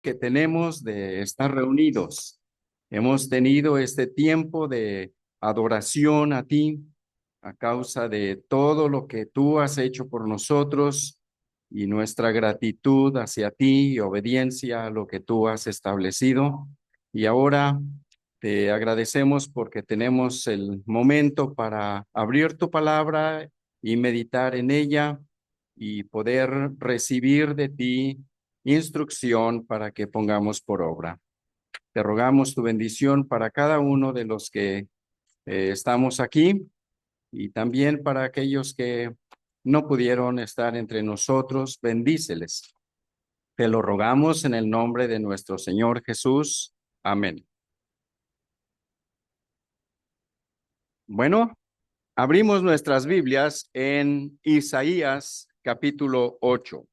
que tenemos de estar reunidos. Hemos tenido este tiempo de adoración a ti a causa de todo lo que tú has hecho por nosotros y nuestra gratitud hacia ti y obediencia a lo que tú has establecido. Y ahora te agradecemos porque tenemos el momento para abrir tu palabra y meditar en ella y poder recibir de ti instrucción para que pongamos por obra. Te rogamos tu bendición para cada uno de los que estamos aquí y también para aquellos que no pudieron estar entre nosotros. Bendíceles. Te lo rogamos en el nombre de nuestro Señor Jesús. Amén. Bueno, abrimos nuestras Biblias en Isaías capítulo 8.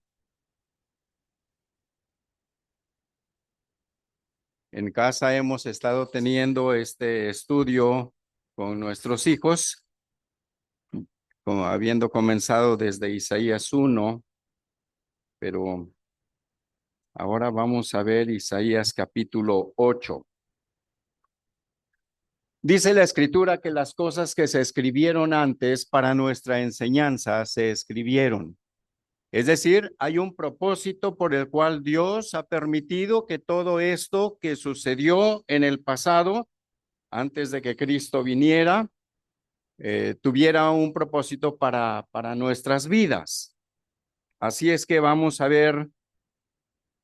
En casa hemos estado teniendo este estudio con nuestros hijos, como habiendo comenzado desde Isaías 1, pero ahora vamos a ver Isaías capítulo 8. Dice la escritura que las cosas que se escribieron antes para nuestra enseñanza se escribieron. Es decir, hay un propósito por el cual Dios ha permitido que todo esto que sucedió en el pasado, antes de que Cristo viniera, tuviera un propósito para nuestras vidas. Así es que vamos a ver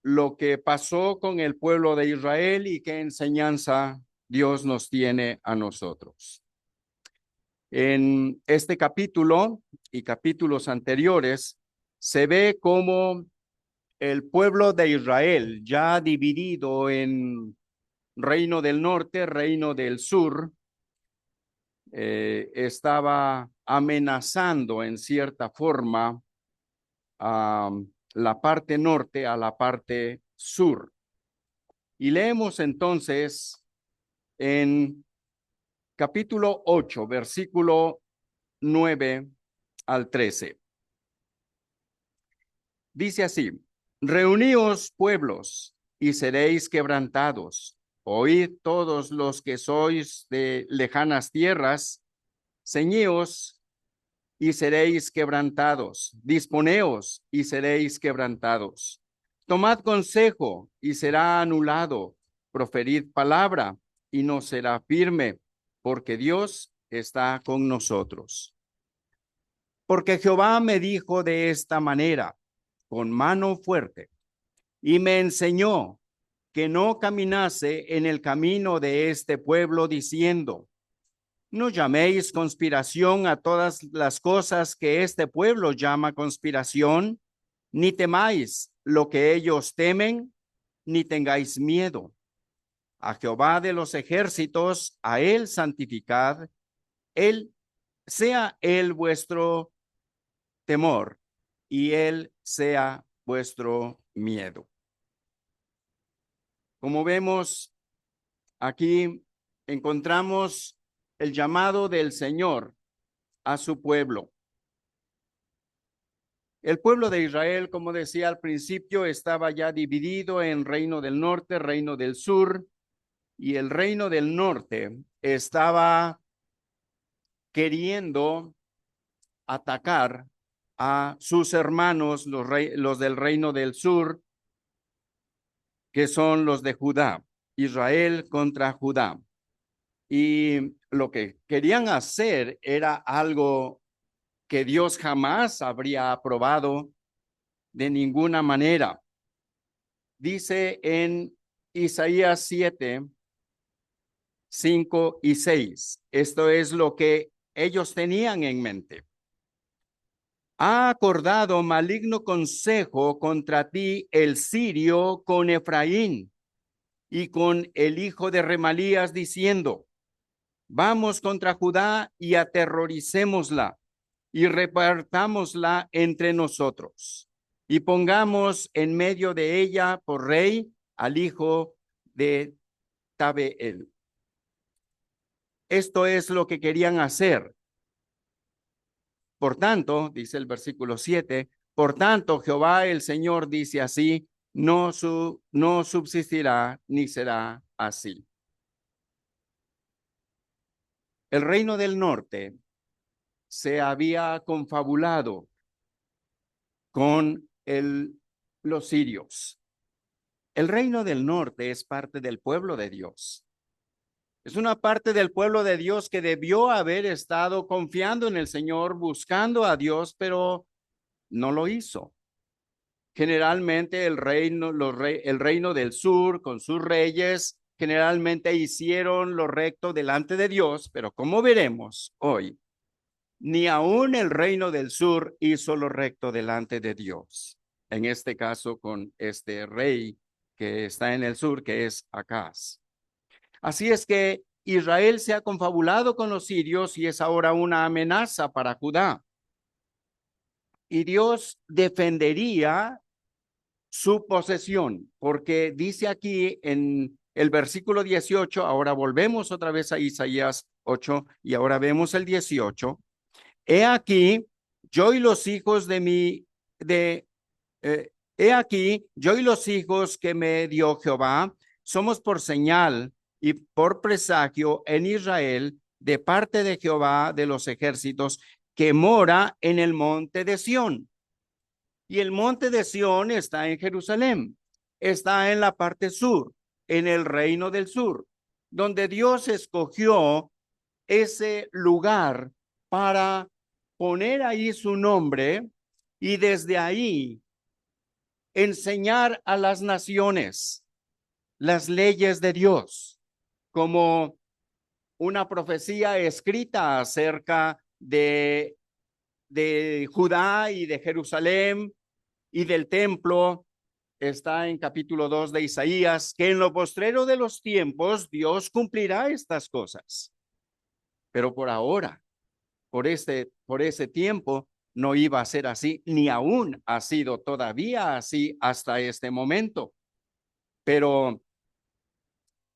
lo que pasó con el pueblo de Israel y qué enseñanza Dios nos tiene a nosotros. En este capítulo y capítulos anteriores se ve cómo el pueblo de Israel, ya dividido en reino del norte, reino del sur, estaba amenazando en cierta forma a la parte norte, a la parte sur. Y leemos entonces en capítulo 8, versículo 9 al 13. Dice así: Reuníos pueblos y seréis quebrantados. Oíd todos los que sois de lejanas tierras, ceñíos y seréis quebrantados. Disponeos y seréis quebrantados. Tomad consejo y será anulado. Proferid palabra y no será firme, porque Dios está con nosotros. Porque Jehová me dijo de esta manera, con mano fuerte, y me enseñó que no caminase en el camino de este pueblo, diciendo: no llaméis conspiración a todas las cosas que este pueblo llama conspiración, ni temáis lo que ellos temen, ni tengáis miedo. A Jehová de los ejércitos, a él santificad, él sea él vuestro temor, y él sea vuestro miedo. Como vemos aquí, encontramos el llamado del Señor a su pueblo. El pueblo de Israel, como decía al principio, estaba ya dividido en reino del norte, reino del sur, y el reino del norte estaba queriendo atacar a sus hermanos, los del reino del sur, que son los de Judá, Israel contra Judá. Y lo que querían hacer era algo que Dios jamás habría aprobado de ninguna manera. Dice en Isaías 7, 5 y 6. Esto es lo que ellos tenían en mente. Ha acordado maligno consejo contra ti el sirio con Efraín y con el hijo de Remalías, diciendo: vamos contra Judá y aterroricémosla y repartámosla entre nosotros y pongamos en medio de ella por rey al hijo de Tabeel. Esto es lo que querían hacer. Por tanto, dice el versículo 7, por tanto, Jehová el Señor dice así: no subsistirá ni será así. El reino del norte se había confabulado con los sirios. El reino del norte es parte del pueblo de Dios. Es una parte del pueblo de Dios que debió haber estado confiando en el Señor, buscando a Dios, pero no lo hizo. Generalmente el reino del sur con sus reyes generalmente hicieron lo recto delante de Dios, pero como veremos hoy, ni aún el reino del sur hizo lo recto delante de Dios. En este caso con este rey que está en el sur, que es Acaz. Así es que Israel se ha confabulado con los sirios y es ahora una amenaza para Judá. Y Dios defendería su posesión, porque dice aquí en el versículo 18, ahora volvemos otra vez a Isaías 8 y ahora vemos el 18. He aquí, yo y los hijos he aquí, yo y los hijos que me dio Jehová, somos por señal y por presagio en Israel de parte de Jehová de los ejércitos que mora en el monte de Sión. Y el monte de Sión está en Jerusalén, está en la parte sur, en el reino del sur, donde Dios escogió ese lugar para poner ahí su nombre y desde ahí enseñar a las naciones las leyes de Dios, como una profecía escrita acerca de Judá y de Jerusalén y del templo. Está en capítulo 2 de Isaías, que en lo postrero de los tiempos Dios cumplirá estas cosas. Pero por ahora, por ese tiempo, no iba a ser así, ni aún ha sido todavía así hasta este momento. Pero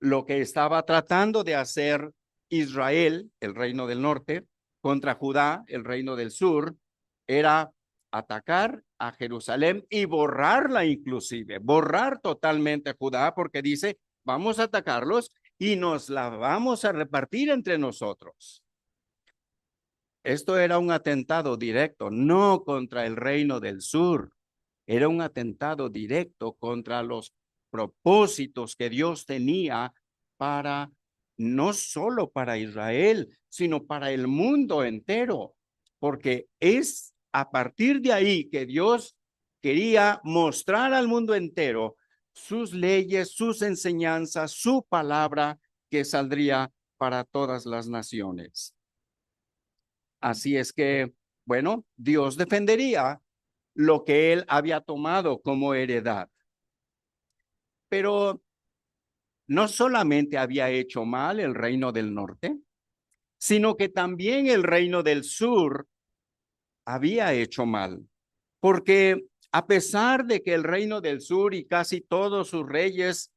lo que estaba tratando de hacer Israel, el reino del norte, contra Judá, el reino del sur, era atacar a Jerusalén y borrarla inclusive, borrar totalmente a Judá, porque dice, vamos a atacarlos y nos la vamos a repartir entre nosotros. Esto era un atentado directo, no contra el reino del sur, era un atentado directo contra los propósitos que Dios tenía para, no solo para Israel, sino para el mundo entero, porque es a partir de ahí que Dios quería mostrar al mundo entero sus leyes, sus enseñanzas, su palabra que saldría para todas las naciones. Así es que, bueno, Dios defendería lo que él había tomado como heredad. Pero no solamente había hecho mal el reino del norte, sino que también el reino del sur había hecho mal, porque a pesar de que el reino del sur y casi todos sus reyes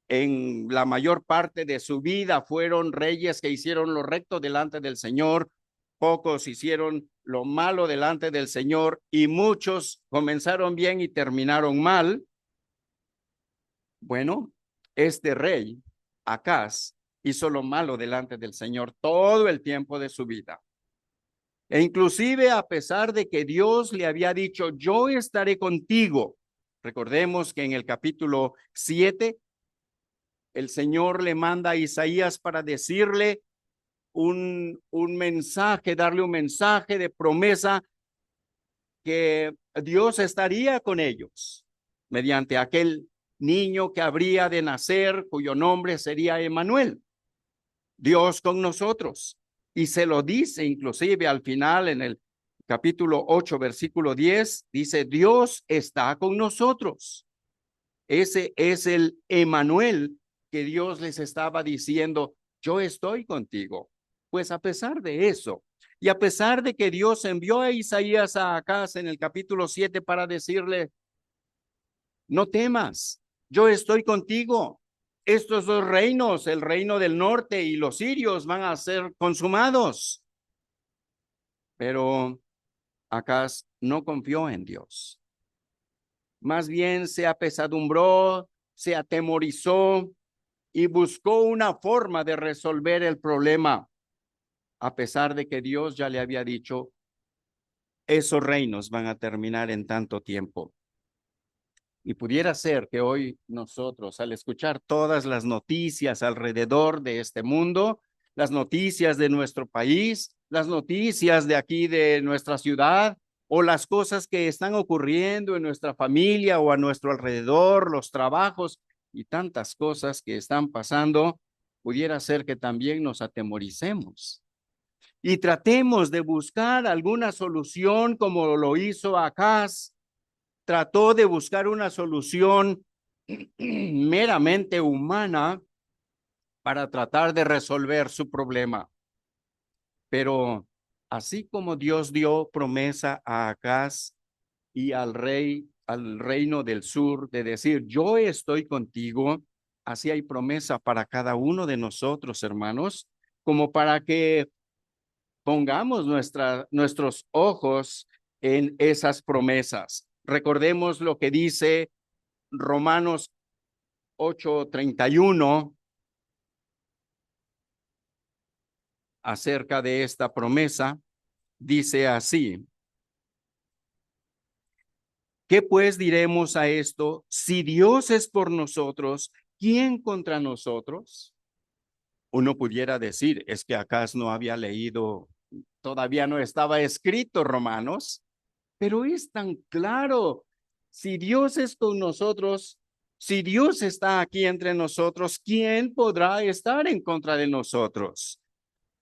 en la mayor parte de su vida fueron reyes que hicieron lo recto delante del Señor, pocos hicieron lo malo delante del Señor y muchos comenzaron bien y terminaron mal. Bueno, este rey, Acaz, hizo lo malo delante del Señor todo el tiempo de su vida. E inclusive a pesar de que Dios le había dicho, yo estaré contigo. Recordemos que en el capítulo 7, el Señor le manda a Isaías para decirle un mensaje, darle un mensaje de promesa que Dios estaría con ellos mediante aquel niño que habría de nacer, cuyo nombre sería Emmanuel, Dios con nosotros. Y se lo dice inclusive al final en el capítulo 8, versículo 10, dice, Dios está con nosotros. Ese es el Emmanuel que Dios les estaba diciendo, yo estoy contigo. Pues a pesar de eso, y a pesar de que Dios envió a Isaías a Acaz en el capítulo 7 para decirle, no temas, yo estoy contigo. Estos dos reinos, el reino del norte y los sirios, van a ser consumados. Pero Acaz no confió en Dios. más bien se apesadumbró, se atemorizó y buscó una forma de resolver el problema, a pesar de que Dios ya le había dicho, esos reinos van a terminar en tanto tiempo. Y pudiera ser que hoy nosotros, al escuchar todas las noticias alrededor de este mundo, las noticias de nuestro país, las noticias de aquí de nuestra ciudad, o las cosas que están ocurriendo en nuestra familia o a nuestro alrededor, los trabajos y tantas cosas que están pasando, pudiera ser que también nos atemoricemos y tratemos de buscar alguna solución como lo hizo Acaz. Trató de buscar una solución meramente humana para tratar de resolver su problema. Pero así como Dios dio promesa a Acaz y al rey, al reino del sur, de decir, yo estoy contigo, así hay promesa para cada uno de nosotros, hermanos, como para que pongamos nuestros ojos en esas promesas. Recordemos lo que dice Romanos 8:31 acerca de esta promesa. Dice así: ¿qué pues diremos a esto? Si Dios es por nosotros, ¿quién contra nosotros? Uno pudiera decir, es que acaso no había leído, todavía no estaba escrito Romanos, pero es tan claro. Si Dios es con nosotros, si Dios está aquí entre nosotros, ¿quién podrá estar en contra de nosotros?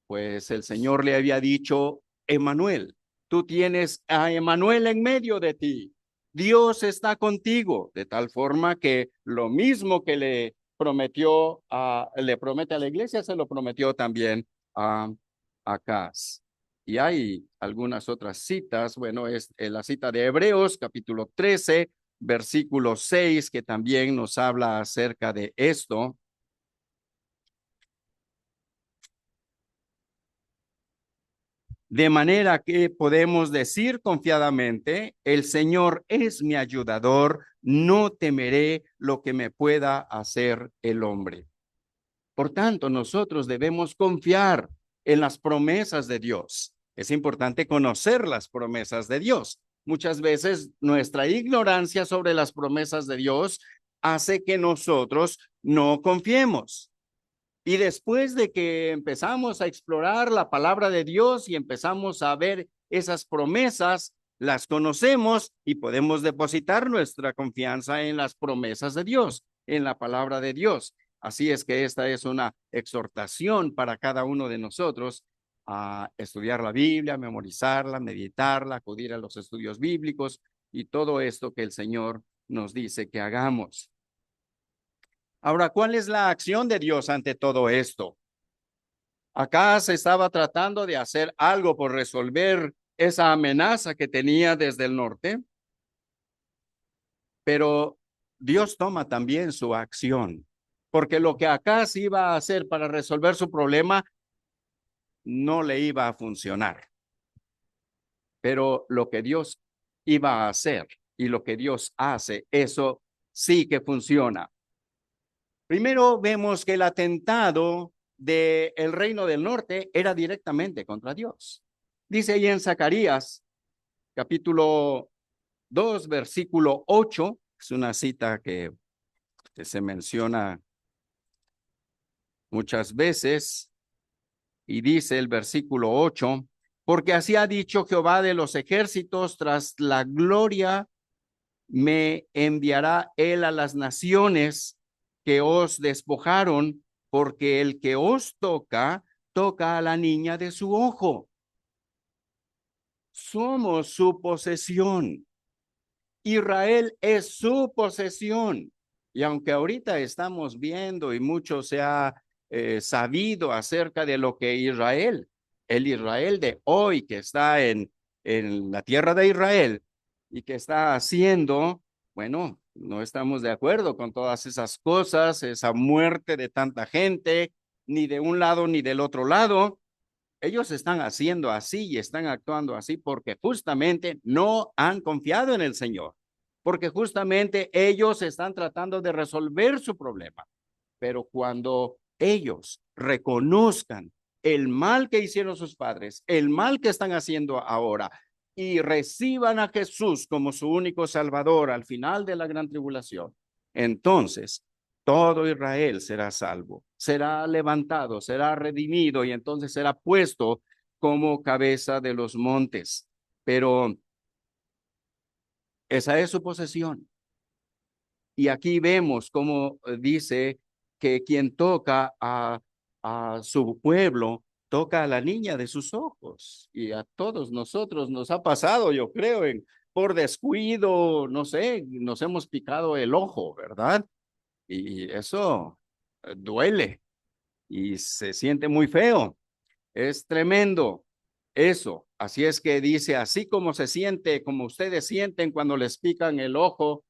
Pues el Señor le había dicho, Emanuel, tú tienes a Emanuel en medio de ti. Dios está contigo, de tal forma que lo mismo que le promete a la iglesia, se lo prometió también a Acaz. Y hay algunas otras citas, bueno, es la cita de Hebreos, capítulo 13, versículo 6, que también nos habla acerca de esto. De manera que podemos decir confiadamente, el Señor es mi ayudador, no temeré lo que me pueda hacer el hombre. Por tanto, nosotros debemos confiar en las promesas de Dios. Es importante conocer las promesas de Dios. Muchas veces nuestra ignorancia sobre las promesas de Dios hace que nosotros no confiemos. Y después de que empezamos a explorar la palabra de Dios y empezamos a ver esas promesas, las conocemos y podemos depositar nuestra confianza en las promesas de Dios, en la palabra de Dios. Así es que esta es una exhortación para cada uno de nosotros a estudiar la Biblia, memorizarla, meditarla, acudir a los estudios bíblicos y todo esto que el Señor nos dice que hagamos. Ahora, ¿cuál es la acción de Dios ante todo esto? Acá se estaba tratando de hacer algo por resolver esa amenaza que tenía desde el norte, pero Dios toma también su acción, porque lo que Acaz iba a hacer para resolver su problema no le iba a funcionar, pero lo que Dios iba a hacer y lo que Dios hace, eso sí que funciona. Primero vemos que el atentado del reino del norte era directamente contra Dios. Dice ahí en Zacarías, capítulo 2, versículo 8, es una cita que se menciona muchas veces, y dice el versículo 8, porque así ha dicho Jehová de los ejércitos, tras la gloria me enviará él a las naciones que os despojaron, porque el que os toca, toca a la niña de su ojo. Somos su posesión. Israel es su posesión. Y aunque ahorita estamos viendo y mucho se ha sabido acerca de lo que Israel, el Israel de hoy que está en la tierra de Israel y que está haciendo, bueno, no estamos de acuerdo con todas esas cosas, esa muerte de tanta gente, ni de un lado ni del otro lado. Ellos están haciendo así y están actuando así porque justamente no han confiado en el Señor. porque justamente ellos están tratando de resolver su problema. Pero cuando ellos reconozcan el mal que hicieron sus padres, el mal que están haciendo ahora, y reciban a Jesús como su único Salvador al final de la gran tribulación, entonces todo Israel será salvo, será levantado, será redimido y entonces será puesto como cabeza de los montes. Pero esa es su posesión. Y aquí vemos cómo dice que quien toca a su pueblo, toca a la niña de sus ojos. Y a todos nosotros nos ha pasado, yo creo, por descuido, no sé, nos hemos picado el ojo, ¿verdad? Y eso duele y se siente muy feo. Es tremendo eso. Así es que dice, así como se siente, como ustedes sienten cuando les pican el ojo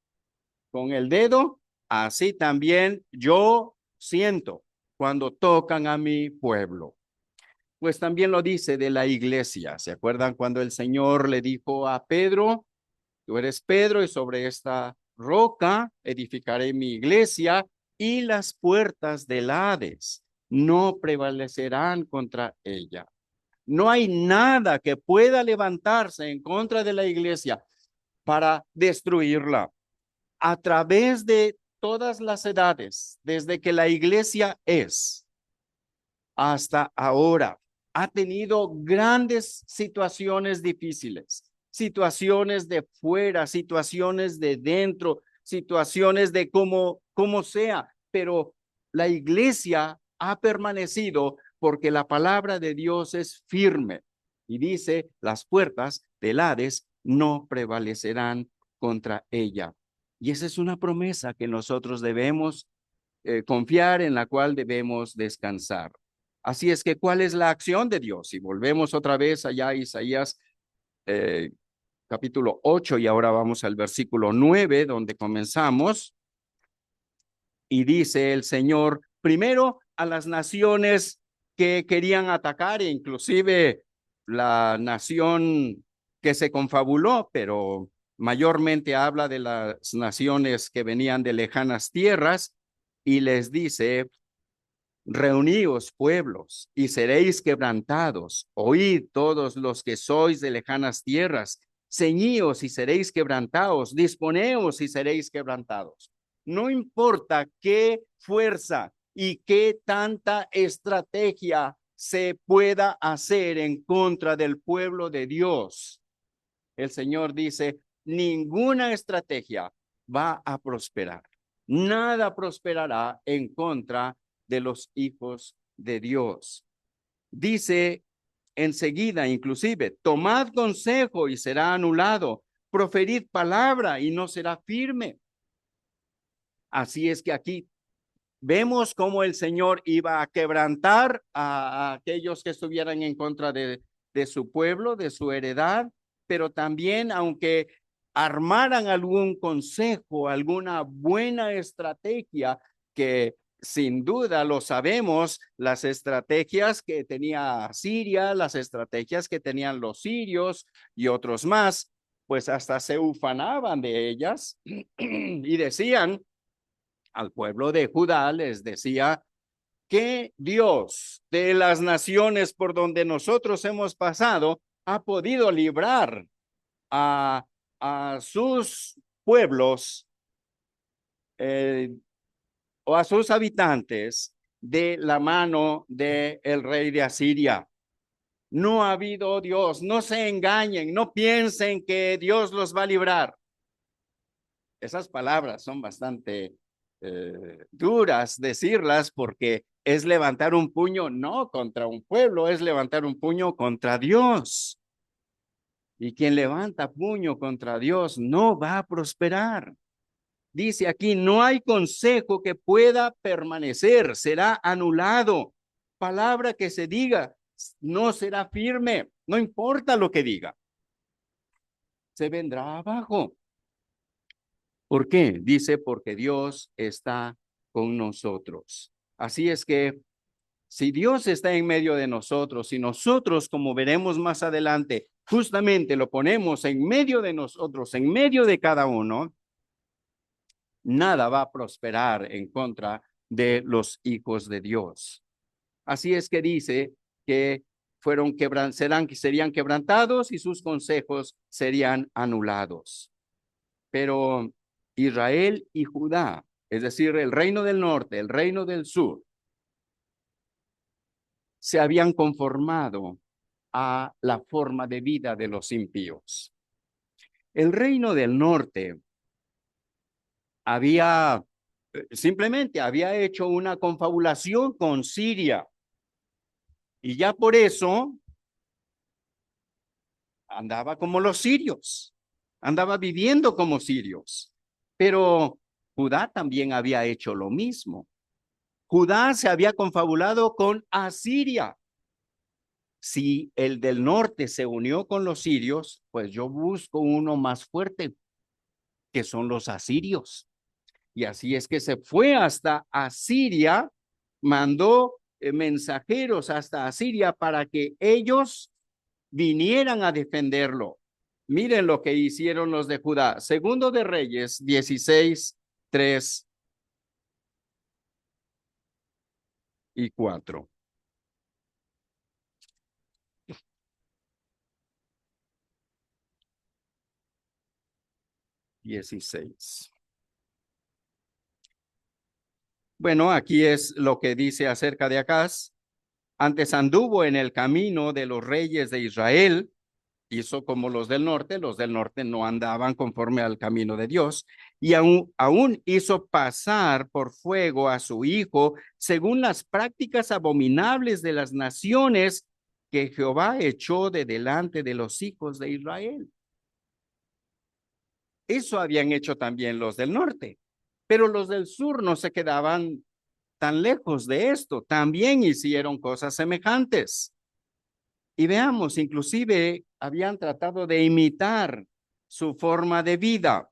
con el dedo, así también yo siento cuando tocan a mi pueblo. Pues también lo dice de la iglesia. ¿Se acuerdan cuando el Señor le dijo a Pedro, tú eres Pedro y sobre esta roca edificaré mi iglesia y las puertas del Hades no prevalecerán contra ella? No hay nada que pueda levantarse en contra de la iglesia para destruirla. A través de todas las edades, desde que la iglesia es hasta ahora, ha tenido grandes situaciones difíciles, situaciones de fuera, situaciones de dentro, situaciones de como sea, pero la iglesia ha permanecido porque la palabra de Dios es firme y dice, las puertas del Hades no prevalecerán contra ella. Y esa es una promesa que nosotros debemos confiar, en la cual debemos descansar. Así es que, ¿cuál es la acción de Dios? Y volvemos otra vez allá a Isaías eh, capítulo 8 y ahora vamos al versículo 9 donde comenzamos. Y dice el Señor, primero a las naciones que querían atacar, e inclusive la nación que se confabuló, pero mayormente habla de las naciones que venían de lejanas tierras, y les dice, reuníos pueblos y seréis quebrantados, oíd todos los que sois de lejanas tierras, ceñíos y seréis quebrantados, disponeos y seréis quebrantados. No importa qué fuerza y qué tanta estrategia se pueda hacer en contra del pueblo de Dios, el Señor dice, ninguna estrategia va a prosperar. Nada prosperará en contra de los hijos de Dios. Dice enseguida, inclusive, tomad consejo y será anulado. Proferid palabra y no será firme. Así es que aquí vemos cómo el Señor iba a quebrantar a aquellos que estuvieran en contra de su pueblo, de su heredad, pero también, aunque armaran algún consejo, alguna buena estrategia, que sin duda lo sabemos, las estrategias que tenía Siria, las estrategias que tenían los sirios y otros más, pues hasta se ufanaban de ellas y decían, al pueblo de Judá les decía que Dios de las naciones por donde nosotros hemos pasado ha podido librar a, a sus pueblos o a sus habitantes de la mano del rey de Asiria. No ha habido Dios, no se engañen, no piensen que Dios los va a librar. Esas palabras son bastante duras decirlas porque es levantar un puño no contra un pueblo, es levantar un puño contra Dios. Y quien levanta puño contra Dios no va a prosperar. Dice aquí, no hay consejo que pueda permanecer, será anulado. Palabra que se diga no será firme, no importa lo que diga, se vendrá abajo. ¿Por qué? Dice, porque Dios está con nosotros. Así es que si Dios está en medio de nosotros y nosotros, como veremos más adelante, justamente lo ponemos en medio de nosotros, en medio de cada uno, nada va a prosperar en contra de los hijos de Dios. Así es que dice que serían quebrantados y sus consejos serían anulados. Pero Israel y Judá, es decir, el reino del norte, el reino del sur, se habían conformado a la forma de vida de los impíos. El reino del norte había simplemente había hecho una confabulación con Siria y ya por eso andaba como los sirios, andaba viviendo como sirios. Pero Judá también había hecho lo mismo. Judá se había confabulado con Asiria. Si el del norte se unió con los sirios, pues yo busco uno más fuerte, que son los asirios. Y así es que se fue hasta Asiria, mandó mensajeros hasta Asiria para que ellos vinieran a defenderlo. Miren lo que hicieron los de Judá. Segundo de Reyes 16, 3 y 4. 16. Bueno, aquí es lo que dice acerca de Acaz. Antes anduvo en el camino de los reyes de Israel, hizo como los del norte no andaban conforme al camino de Dios, y aún hizo pasar por fuego a su hijo según las prácticas abominables de las naciones que Jehová echó de delante de los hijos de Israel. Eso habían hecho también los del norte, pero los del sur no se quedaban tan lejos de esto, también hicieron cosas semejantes. Y veamos, inclusive habían tratado de imitar su forma de vida.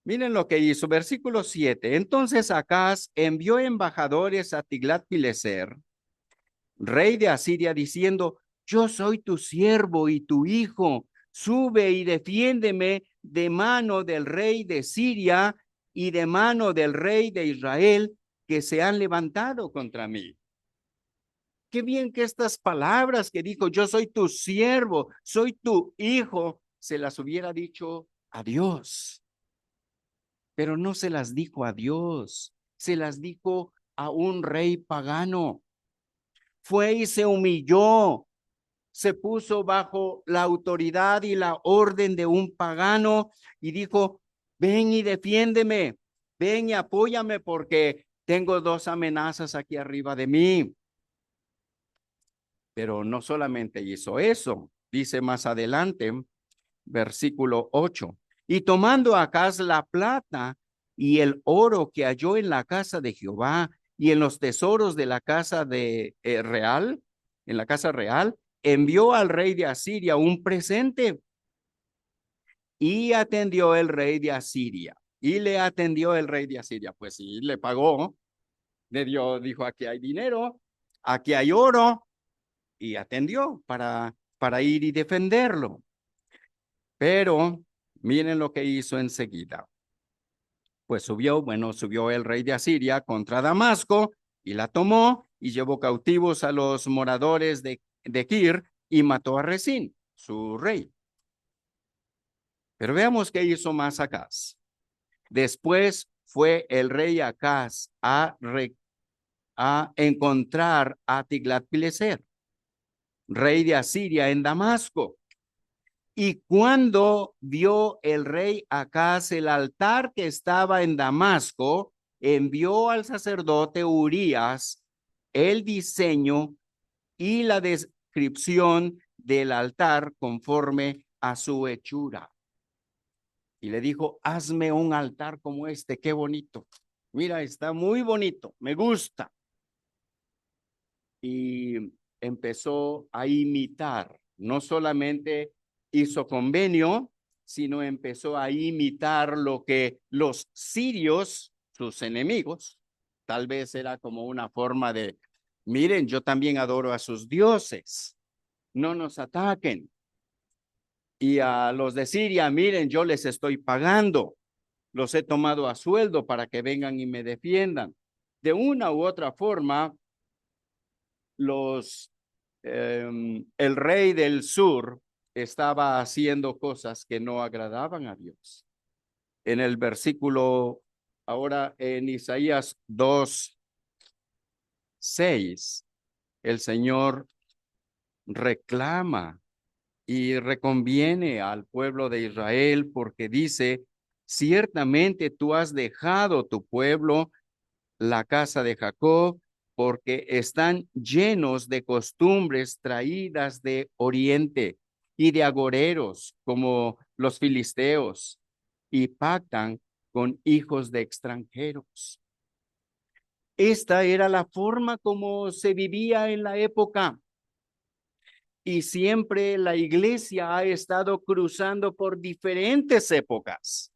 Miren lo que hizo, versículo 7. Entonces Acaz envió embajadores a Tiglat-Pileser, rey de Asiria, diciendo: yo soy tu siervo y tu hijo, sube y defiéndeme de mano del rey de Siria y de mano del rey de Israel, que se han levantado contra mí. Qué bien que estas palabras que dijo, yo soy tu siervo, soy tu hijo, se las hubiera dicho a Dios, pero no se las dijo a Dios, se las dijo a un rey pagano. Fue y se humilló, se puso bajo la autoridad y la orden de un pagano y dijo: ven y defiéndeme, ven y apóyame porque tengo dos amenazas aquí arriba de mí. Pero no solamente hizo eso, dice más adelante, versículo 8, y tomando Acaz la plata y el oro que halló en la casa de Jehová y en los tesoros de la casa de real, en la casa real, envió al rey de Asiria un presente y atendió el rey de Asiria. Y le atendió el rey de Asiria, pues sí, le pagó, le dio, dijo: aquí hay dinero, aquí hay oro, y atendió para ir y defenderlo. Pero miren lo que hizo enseguida. Pues subió el rey de Asiria contra Damasco y la tomó y llevó cautivos a los moradores de Kir y mató a Resín, su rey. Pero veamos qué hizo más Acaz. Después fue el rey Acaz a encontrar a Tiglat-Pileser, rey de Asiria, en Damasco. Y cuando vio el rey Acaz el altar que estaba en Damasco, envió al sacerdote Urías el diseño y la descripción del altar conforme a su hechura. Y le dijo: hazme un altar como este, qué bonito. Mira, está muy bonito, me gusta. Y empezó a imitar, no solamente hizo convenio, sino empezó a imitar lo que los sirios, sus enemigos, tal vez era como una forma de: miren, yo también adoro a sus dioses, no nos ataquen. Y a los de Siria: miren, yo les estoy pagando. los he tomado a sueldo para que vengan y me defiendan. De una u otra forma, el rey del sur estaba haciendo cosas que no agradaban a Dios. En el versículo, ahora en Isaías 2:6, el Señor reclama y reconviene al pueblo de Israel porque dice, ciertamente tú has dejado tu pueblo, la casa de Jacob, porque están llenos de costumbres traídas de oriente y de agoreros como los filisteos, y pactan con hijos de extranjeros. Esta era la forma como se vivía en la época. Y siempre la iglesia ha estado cruzando por diferentes épocas.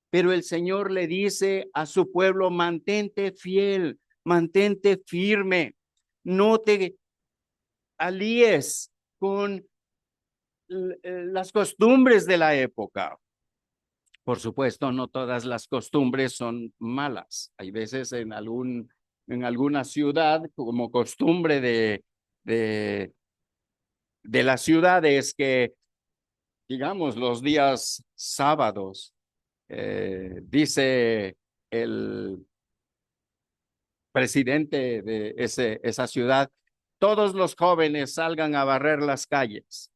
Pero el Señor le dice a su pueblo, mantente fiel, mantente firme, no te alíes con las costumbres de la época. Por supuesto, no todas las costumbres son malas. Hay veces en alguna ciudad, como costumbre de las ciudades, que digamos los días sábados, dice el presidente de esa ciudad, todos los jóvenes salgan a barrer las calles.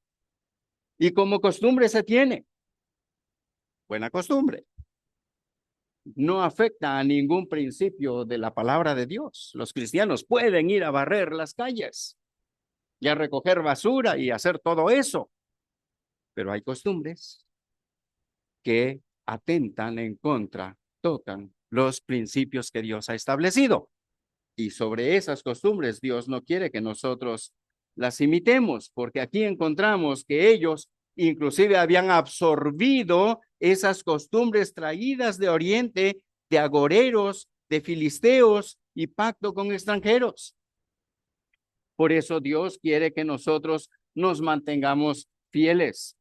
Y como costumbre se tiene, buena costumbre. No afecta a ningún principio de la palabra de Dios. Los cristianos pueden ir a barrer las calles y a recoger basura y hacer todo eso. Pero hay costumbres que atentan en contra, tocan los principios que Dios ha establecido. Y sobre esas costumbres Dios no quiere que nosotros las imitemos, porque aquí encontramos que ellos inclusive habían absorbido esas costumbres traídas de Oriente, de agoreros, de filisteos y pacto con extranjeros. Por eso Dios quiere que nosotros nos mantengamos fieles.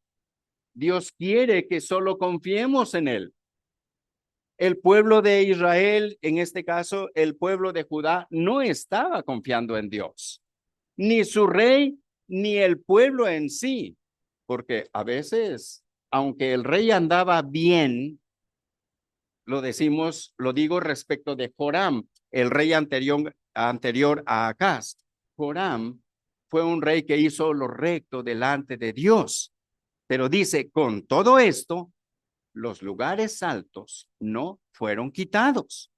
Dios quiere que solo confiemos en Él. El pueblo de Israel, en este caso, el pueblo de Judá, no estaba confiando en Dios, ni su rey, ni el pueblo en sí, porque a veces, aunque el rey andaba bien, lo digo respecto de Joram, el rey anterior a Acaz. Joram fue un rey que hizo lo recto delante de Dios, pero dice, con todo esto, los lugares altos no fueron quitados.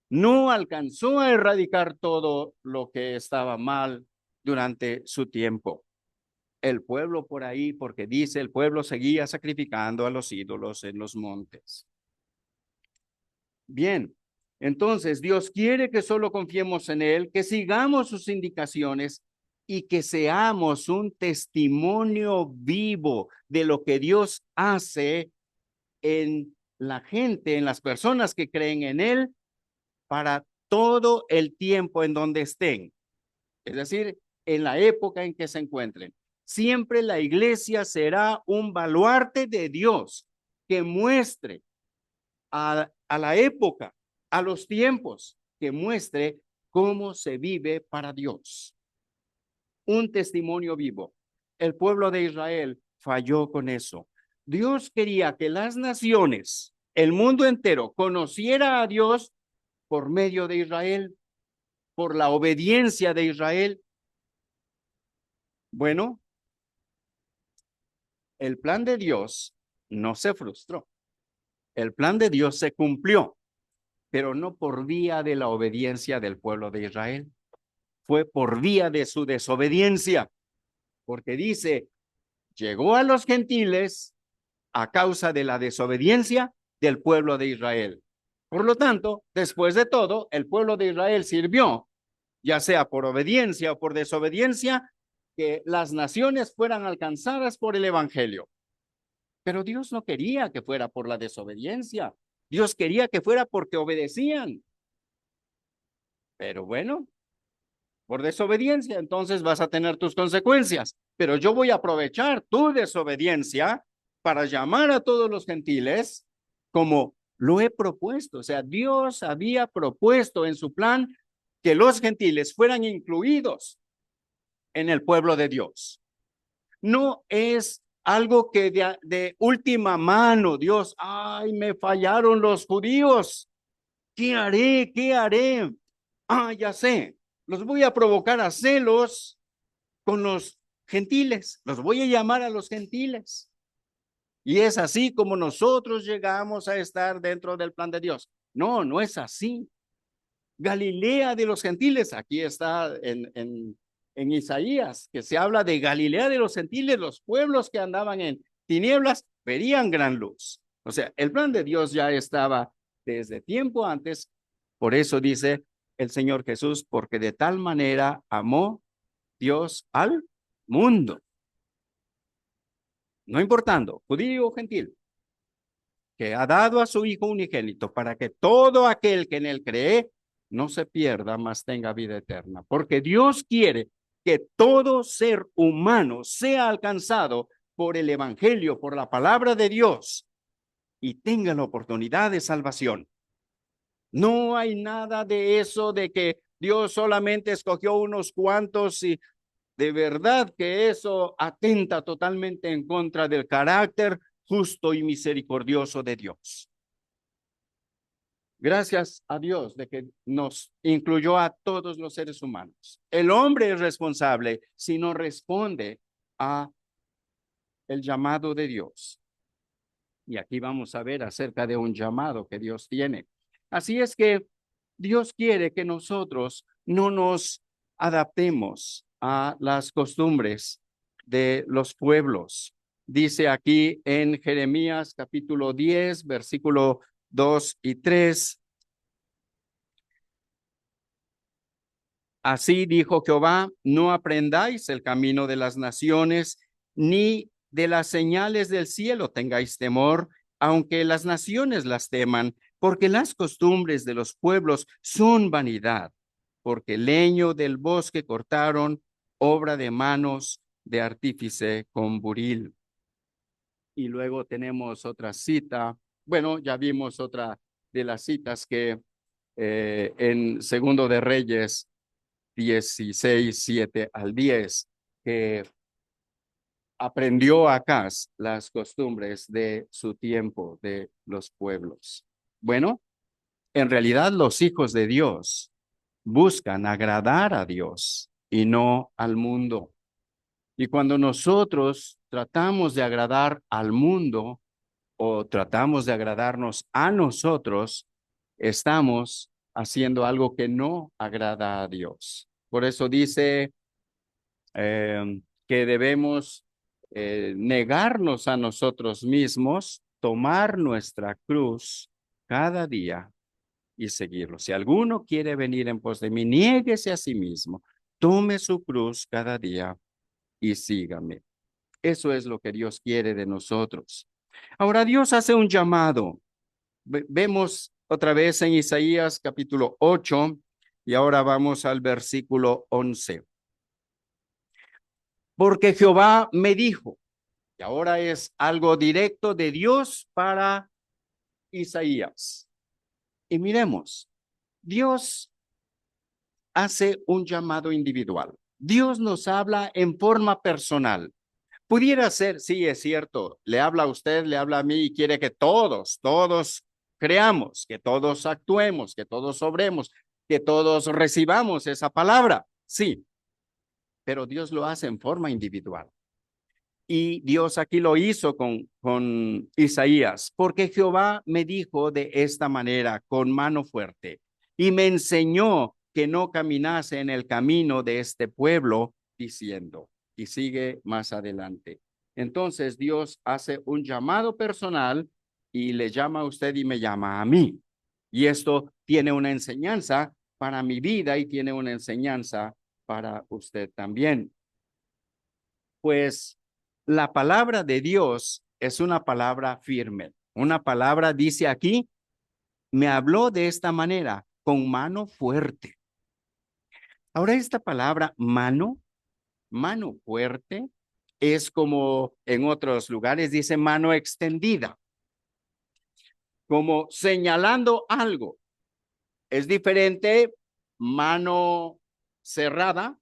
No alcanzó a erradicar todo lo que estaba mal durante su tiempo. El pueblo por ahí, porque dice, el pueblo seguía sacrificando a los ídolos en los montes. Bien, entonces Dios quiere que solo confiemos en Él, que sigamos sus indicaciones y que seamos un testimonio vivo de lo que Dios hace en la gente, en las personas que creen en Él, para todo el tiempo en donde estén. Es decir, en la época en que se encuentren. Siempre la iglesia será un baluarte de Dios que muestre a la época, a los tiempos, que muestre cómo se vive para Dios. Un testimonio vivo. El pueblo de Israel falló con eso. Dios quería que las naciones, el mundo entero, conociera a Dios por medio de Israel, por la obediencia de Israel. Bueno, el plan de Dios no se frustró. El plan de Dios se cumplió, pero no por vía de la obediencia del pueblo de Israel. Fue por vía de su desobediencia, porque dice, llegó a los gentiles a causa de la desobediencia del pueblo de Israel. Por lo tanto, después de todo, el pueblo de Israel sirvió, ya sea por obediencia o por desobediencia, que las naciones fueran alcanzadas por el evangelio. Pero Dios no quería que fuera por la desobediencia. Dios quería que fuera porque obedecían. Pero bueno, por desobediencia, entonces vas a tener tus consecuencias. Pero yo voy a aprovechar tu desobediencia para llamar a todos los gentiles como lo he propuesto. O sea, Dios había propuesto en su plan que los gentiles fueran incluidos en el pueblo de Dios. No es algo que de última mano, Dios, ay, me fallaron los judíos. ¿Qué haré? ¿Qué haré? Ah, ya sé, los voy a provocar a celos con los gentiles, los voy a llamar a los gentiles. Y es así como nosotros llegamos a estar dentro del plan de Dios. No, no es así. Galilea de los gentiles, aquí está en Isaías, que se habla de Galilea de los gentiles, los pueblos que andaban en tinieblas verían gran luz. O sea, el plan de Dios ya estaba desde tiempo antes. Por eso dice el Señor Jesús, porque de tal manera amó Dios al mundo, no importando, judío o gentil, que ha dado a su Hijo unigénito para que todo aquel que en él cree no se pierda, mas tenga vida eterna. Porque Dios quiere que todo ser humano sea alcanzado por el Evangelio, por la palabra de Dios, y tenga la oportunidad de salvación. No hay nada de eso de que Dios solamente escogió unos cuantos y de verdad que eso atenta totalmente en contra del carácter justo y misericordioso de Dios. Gracias a Dios de que nos incluyó a todos los seres humanos. El hombre es responsable si no responde a el llamado de Dios. Y aquí vamos a ver acerca de un llamado que Dios tiene. Así es que Dios quiere que nosotros no nos adaptemos a las costumbres de los pueblos. Dice aquí en Jeremías capítulo 10, versículo 2 y 3. Así dijo Jehová, no aprendáis el camino de las naciones, ni de las señales del cielo tengáis temor, aunque las naciones las teman, porque las costumbres de los pueblos son vanidad, porque leño del bosque cortaron, obra de manos de artífice con buril. Y luego tenemos otra cita, bueno, ya vimos otra de las citas que en Segundo de Reyes 16, 7 al 10, que aprendió Acaz las costumbres de su tiempo, de los pueblos. Bueno, en realidad los hijos de Dios buscan agradar a Dios y no al mundo. Y cuando nosotros tratamos de agradar al mundo o tratamos de agradarnos a nosotros, estamos haciendo algo que no agrada a Dios. Por eso dice que debemos negarnos a nosotros mismos, tomar nuestra cruz cada día y seguirlo. Si alguno quiere venir en pos de mí, niéguese a sí mismo, tome su cruz cada día y sígame. Eso es lo que Dios quiere de nosotros. Ahora Dios hace un llamado. Vemos otra vez en Isaías capítulo 8 y ahora vamos al versículo 11. Porque Jehová me dijo, y ahora es algo directo de Dios para Isaías. Y miremos, Dios hace un llamado individual. Dios nos habla en forma personal. Pudiera ser, sí, es cierto, le habla a usted, le habla a mí y quiere que todos creamos, que todos actuemos, que todos obremos, que todos recibamos esa palabra. Sí, pero Dios lo hace en forma individual. Y Dios aquí lo hizo con Isaías, porque Jehová me dijo de esta manera, con mano fuerte, y me enseñó que no caminase en el camino de este pueblo, diciendo, y sigue más adelante. Entonces Dios hace un llamado personal y le llama a usted y me llama a mí. Y esto tiene una enseñanza para mi vida y tiene una enseñanza para usted también. Pues la palabra de Dios es una palabra firme. Una palabra dice aquí, me habló de esta manera, con mano fuerte. Ahora esta palabra mano fuerte, es como en otros lugares dice mano extendida. como señalando algo. Es diferente mano cerrada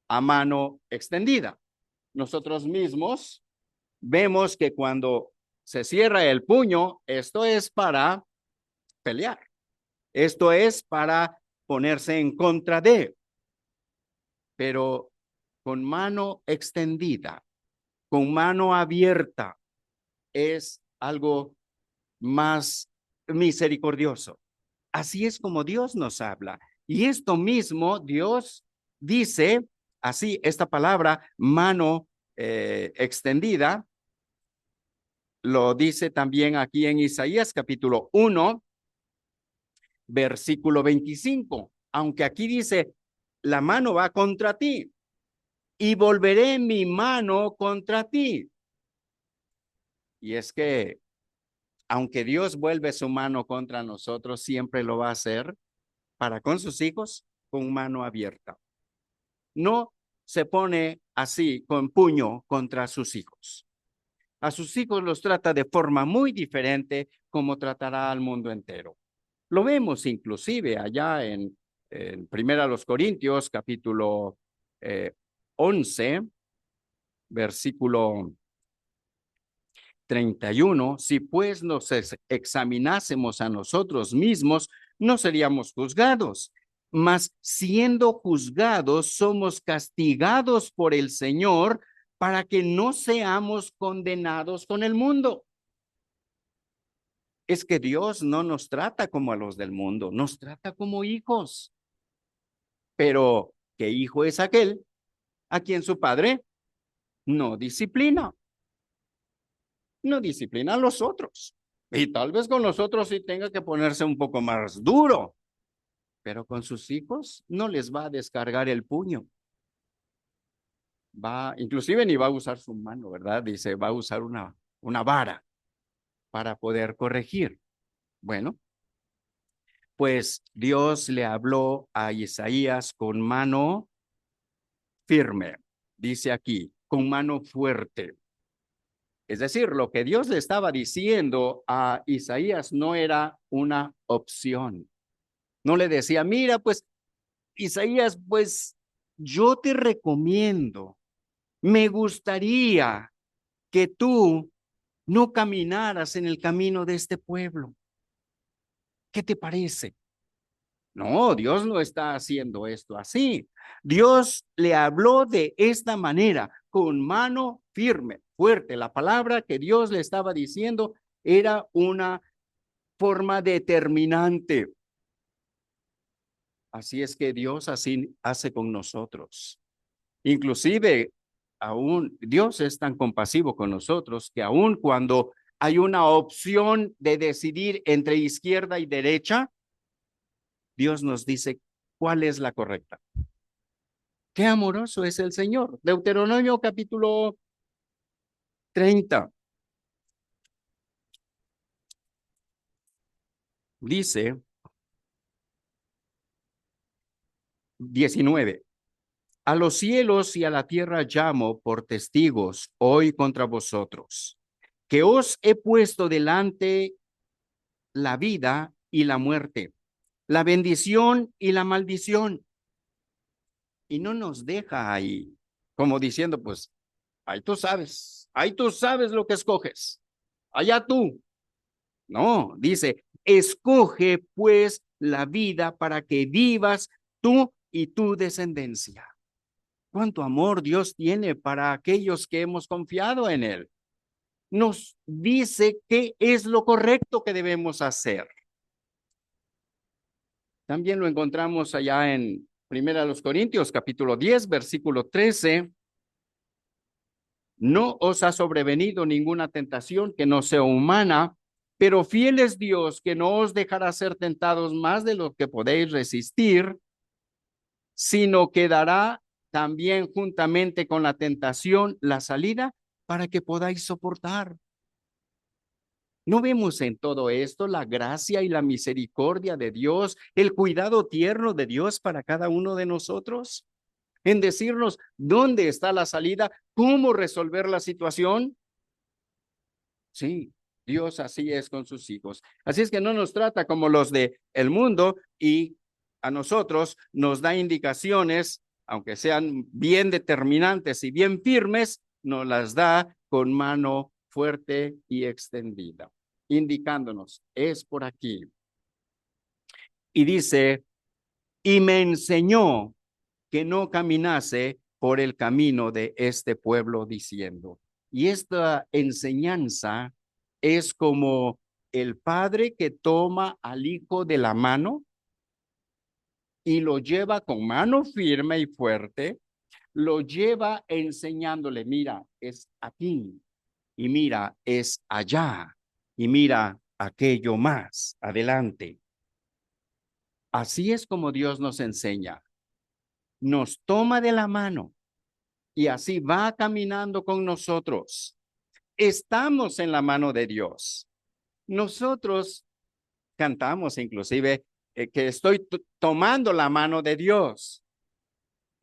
a mano extendida. Nosotros mismos vemos que cuando se cierra el puño, esto es para pelear. Esto es para ponerse en contra de, pero con mano extendida, con mano abierta, es algo más misericordioso. Así es como Dios nos habla. Y esto mismo Dios dice, así, esta palabra, mano extendida, lo dice también aquí en Isaías capítulo 1, versículo 25. Aunque aquí dice, la mano va contra ti y volveré mi mano contra ti. Y es que, aunque Dios vuelve su mano contra nosotros, siempre lo va a hacer para con sus hijos con mano abierta. No se pone así con puño contra sus hijos. A sus hijos los trata de forma muy diferente como tratará al mundo entero. Lo vemos inclusive allá en Primera los Corintios, capítulo 11, versículo 31. Si pues nos examinásemos a nosotros mismos, no seríamos juzgados, mas siendo juzgados somos castigados por el Señor para que no seamos condenados con el mundo. Es que Dios no nos trata como a los del mundo, nos trata como hijos. Pero, ¿qué hijo es aquel a quien su padre no disciplina? No disciplina a los otros. Y tal vez con los otros sí tenga que ponerse un poco más duro, pero con sus hijos no les va a descargar el puño. Inclusive ni va a usar su mano, ¿verdad? Dice, va a usar una vara para poder corregir. Bueno, pues Dios le habló a Isaías con mano firme, dice aquí, con mano fuerte. Es decir, lo que Dios le estaba diciendo a Isaías no era una opción. No le decía, mira, pues, Isaías, pues, yo te recomiendo, me gustaría que tú no caminaras en el camino de este pueblo. ¿Qué te parece? No, Dios no está haciendo esto así. Dios le habló de esta manera, con mano firme, fuerte. La palabra que Dios le estaba diciendo era una forma determinante. Así es que Dios así hace con nosotros. Inclusive, aún Dios es tan compasivo con nosotros que aún cuando hay una opción de decidir entre izquierda y derecha, Dios nos dice cuál es la correcta. Qué amoroso es el Señor. Deuteronomio capítulo 30. Dice 19. A los cielos y a la tierra llamo por testigos hoy contra vosotros, que os he puesto delante la vida y la muerte, la bendición y la maldición. Y no nos deja ahí, como diciendo, pues, ahí tú sabes lo que escoges, allá tú. No, dice, escoge pues la vida para que vivas tú y tu descendencia. Cuánto amor Dios tiene para aquellos que hemos confiado en Él. Nos dice qué es lo correcto que debemos hacer. También lo encontramos allá en Primera de los Corintios, capítulo 10, versículo 13. No os ha sobrevenido ninguna tentación que no sea humana, pero fiel es Dios que no os dejará ser tentados más de lo que podéis resistir, sino que dará también juntamente con la tentación la salida para que podáis soportar. ¿No vemos en todo esto la gracia y la misericordia de Dios, el cuidado tierno de Dios para cada uno de nosotros? En decirnos dónde está la salida, cómo resolver la situación. Sí, Dios así es con sus hijos. Así es que no nos trata como los de el mundo y a nosotros nos da indicaciones, aunque sean bien determinantes y bien firmes, nos las da con mano fuerte y extendida, indicándonos, es por aquí. Y dice, y me enseñó que no caminase por el camino de este pueblo diciendo. Y esta enseñanza es como el padre que toma al hijo de la mano y lo lleva con mano firme y fuerte, lo lleva enseñándole, mira, es aquí, y mira, es allá, y mira aquello más adelante. Así es como Dios nos enseña, nos toma de la mano y así va caminando con nosotros. Estamos en la mano de Dios. Nosotros cantamos inclusive que estoy tomando la mano de Dios.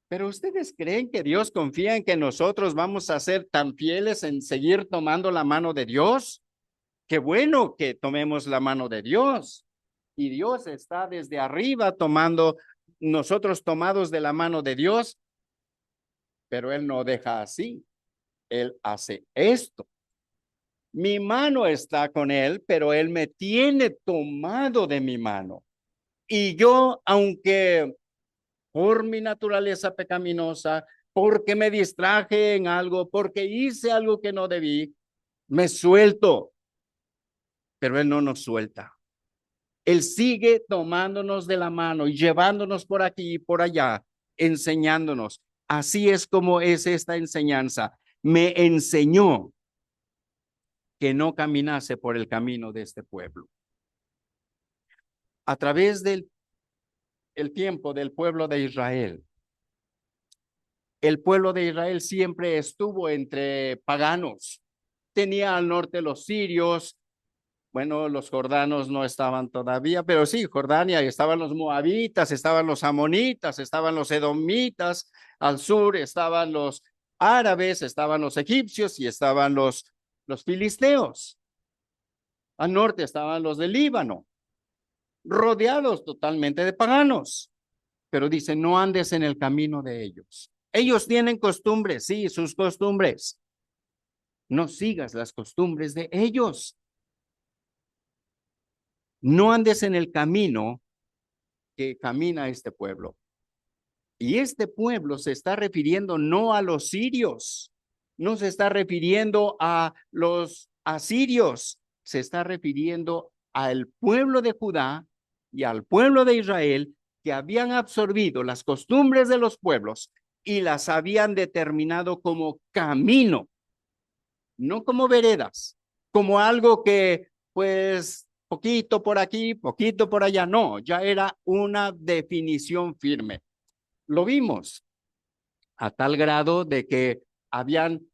Pero ¿ustedes creen que Dios confía en que nosotros vamos a ser tan fieles en seguir tomando la mano de Dios? Qué bueno que tomemos la mano de Dios. Y Dios está desde arriba tomando, nosotros tomados de la mano de Dios, pero Él no deja así. Él hace esto. Mi mano está con Él, pero Él me tiene tomado de mi mano. Y yo, aunque por mi naturaleza pecaminosa, porque me distraje en algo, porque hice algo que no debí, me suelto, pero Él no nos suelta. Él sigue tomándonos de la mano y llevándonos por aquí y por allá, enseñándonos. Así es como es esta enseñanza. Me enseñó que no caminase por el camino de este pueblo. A través del el tiempo del pueblo de Israel, el pueblo de Israel siempre estuvo entre paganos. Tenía al norte los sirios, bueno, los jordanos no estaban todavía, pero sí, Jordania, estaban los moabitas, estaban los amonitas, estaban los edomitas, al sur estaban los árabes, estaban los egipcios y estaban los filisteos. Al norte estaban los del Líbano, rodeados totalmente de paganos. Pero dice, no andes en el camino de ellos. Ellos tienen costumbres, sí, sus costumbres. No sigas las costumbres de ellos. No andes en el camino que camina este pueblo. Y este pueblo se está refiriendo no a los sirios, no se está refiriendo a los asirios, se está refiriendo al pueblo de Judá y al pueblo de Israel que habían absorbido las costumbres de los pueblos y las habían determinado como camino, no como veredas, como algo que pues poquito por aquí, poquito por allá, no, ya era una definición firme. Lo vimos a tal grado de que habían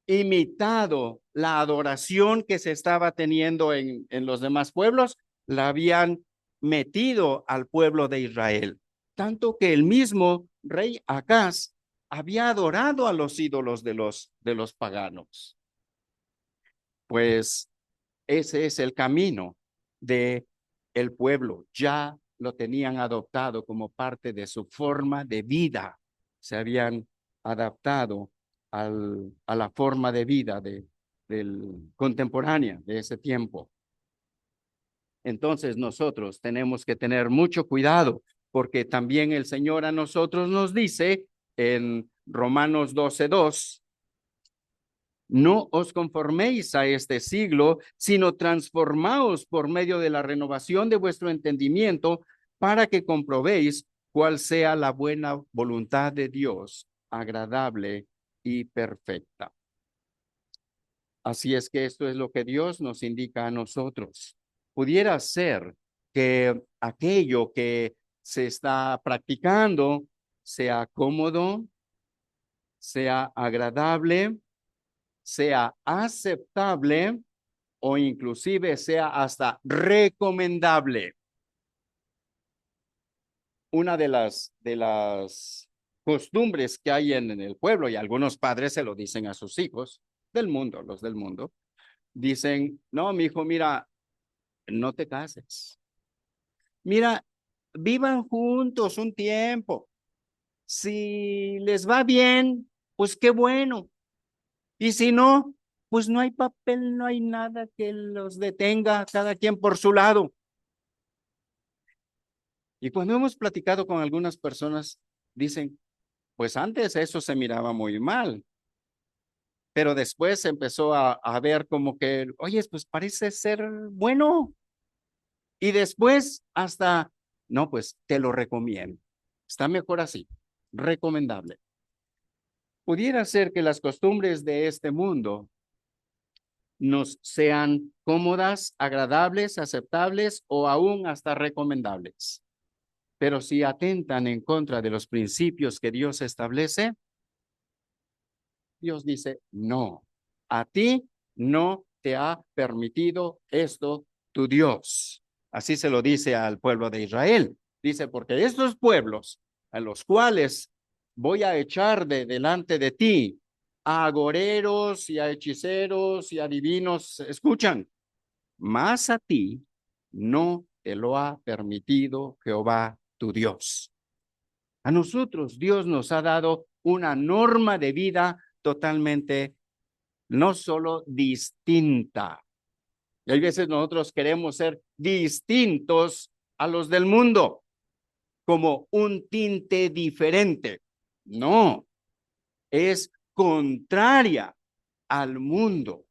imitado la adoración que se estaba teniendo en los demás pueblos, la habían metido al pueblo de Israel. Tanto que el mismo rey Acaz había adorado a los ídolos de los paganos. Pues ese es el camino de el pueblo. Ya lo tenían adoptado como parte de su forma de vida. Se habían adaptado a la forma de vida del contemporánea de ese tiempo. Entonces nosotros tenemos que tener mucho cuidado porque también el Señor a nosotros nos dice en Romanos 12:2, no os conforméis a este siglo, sino transformaos por medio de la renovación de vuestro entendimiento para que comprobéis cuál sea la buena voluntad de Dios, agradable y perfecta. Así es que esto es lo que Dios nos indica a nosotros. Pudiera ser que aquello que se está practicando sea cómodo, sea agradable, sea aceptable o inclusive sea hasta recomendable. Una de las costumbres que hay en el pueblo, y algunos padres se lo dicen a sus hijos del mundo, los del mundo, Dicen, no, mi hijo, mira, no te cases. Mira, vivan juntos un tiempo. Si les va bien, pues qué bueno. Y si no, pues no hay papel, no hay nada que los detenga, cada quien por su lado. Y cuando hemos platicado con algunas personas, dicen, pues antes eso se miraba muy mal, pero después se empezó a ver como que, oye, pues parece ser bueno. Y después hasta, no, pues te lo recomiendo. Está mejor así, recomendable. Pudiera ser que las costumbres de este mundo nos sean cómodas, agradables, aceptables o aún hasta recomendables. Pero si atentan en contra de los principios que Dios establece, Dios dice, no, a ti no te ha permitido esto tu Dios. Así se lo dice al pueblo de Israel. Dice, porque estos pueblos a los cuales voy a echar de delante de ti a agoreros y a hechiceros y a divinos, escuchan, más a ti no te lo ha permitido Jehová tu Dios. A nosotros Dios nos ha dado una norma de vida totalmente, no solo distinta. Y hay veces nosotros queremos ser distintos a los del mundo, como un tinte diferente. No, es contraria al mundo.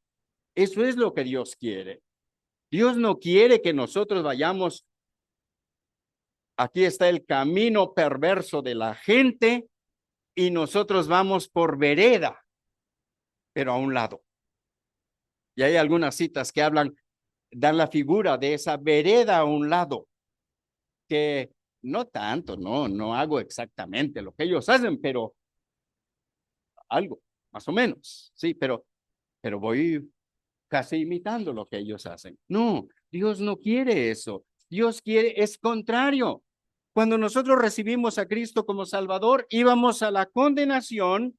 Eso es lo que Dios quiere. Dios no quiere que nosotros vayamos, aquí está el camino perverso de la gente y nosotros vamos por vereda, pero a un lado. Y hay algunas citas que hablan, dan la figura de esa vereda a un lado, que no tanto, no hago exactamente lo que ellos hacen, pero algo, más o menos, sí, pero voy casi imitando lo que ellos hacen. No, Dios no quiere eso. Dios quiere, es contrario. Cuando nosotros recibimos a Cristo como Salvador, íbamos a la condenación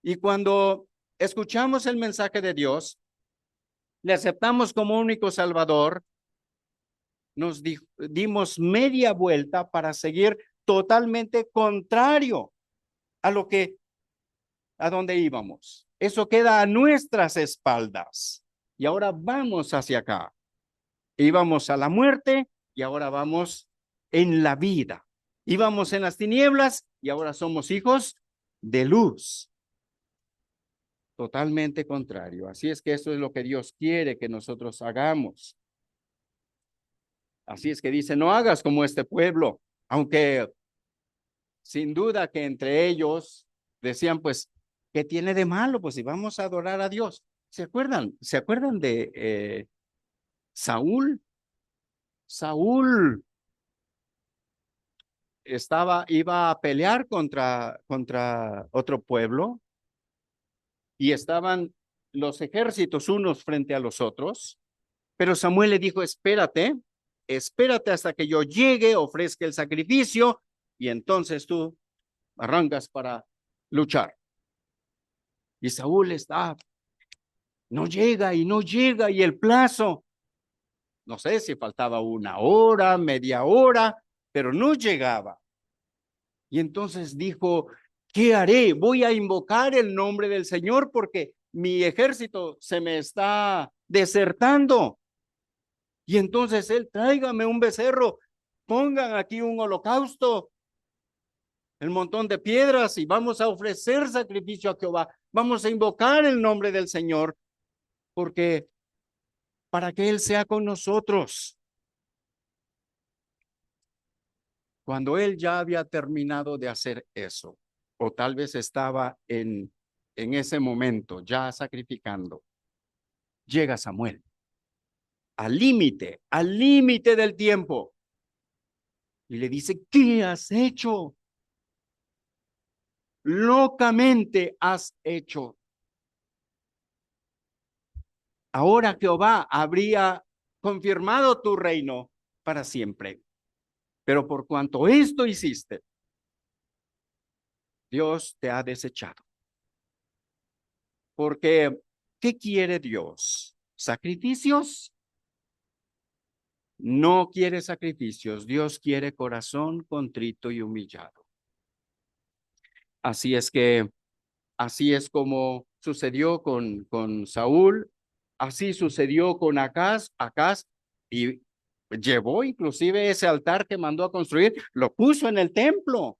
y cuando escuchamos el mensaje de Dios, le aceptamos como único Salvador, nos dimos media vuelta para seguir totalmente contrario a lo que, a donde íbamos. Eso queda a nuestras espaldas. Y ahora vamos hacia acá. Íbamos a la muerte y ahora vamos en la vida. Íbamos en las tinieblas y ahora somos hijos de luz. Totalmente contrario. Así es que eso es lo que Dios quiere que nosotros hagamos. Así es que dice, no hagas como este pueblo, aunque sin duda que entre ellos decían, pues, ¿qué tiene de malo? Pues si vamos a adorar a Dios. ¿Se acuerdan? ¿Se acuerdan de Saúl? Saúl iba a pelear contra otro pueblo y estaban los ejércitos unos frente a los otros, pero Samuel le dijo, espérate hasta que yo llegue, ofrezca el sacrificio y entonces tú arrancas para luchar. Y Saúl no llega y no llega y el plazo, no sé si faltaba una hora, media hora, pero no llegaba. Y entonces dijo, ¿qué haré? Voy a invocar el nombre del Señor porque mi ejército se me está desertando. Y entonces él, tráigame un becerro, pongan aquí un holocausto, el montón de piedras y vamos a ofrecer sacrificio a Jehová. Vamos a invocar el nombre del Señor porque para que Él sea con nosotros. Cuando Él ya había terminado de hacer eso, o tal vez estaba en ese momento ya sacrificando, llega Samuel al límite del tiempo y le dice, ¿qué has hecho? Locamente has hecho. Ahora Jehová habría confirmado tu reino para siempre. Pero por cuanto esto hiciste, Dios te ha desechado. Porque ¿Qué quiere Dios? ¿Sacrificios? No quiere sacrificios. Dios quiere corazón contrito y humillado. Así es que, así es como sucedió con Saúl, así sucedió con Acaz, y llevó inclusive ese altar que mandó a construir, lo puso en el templo.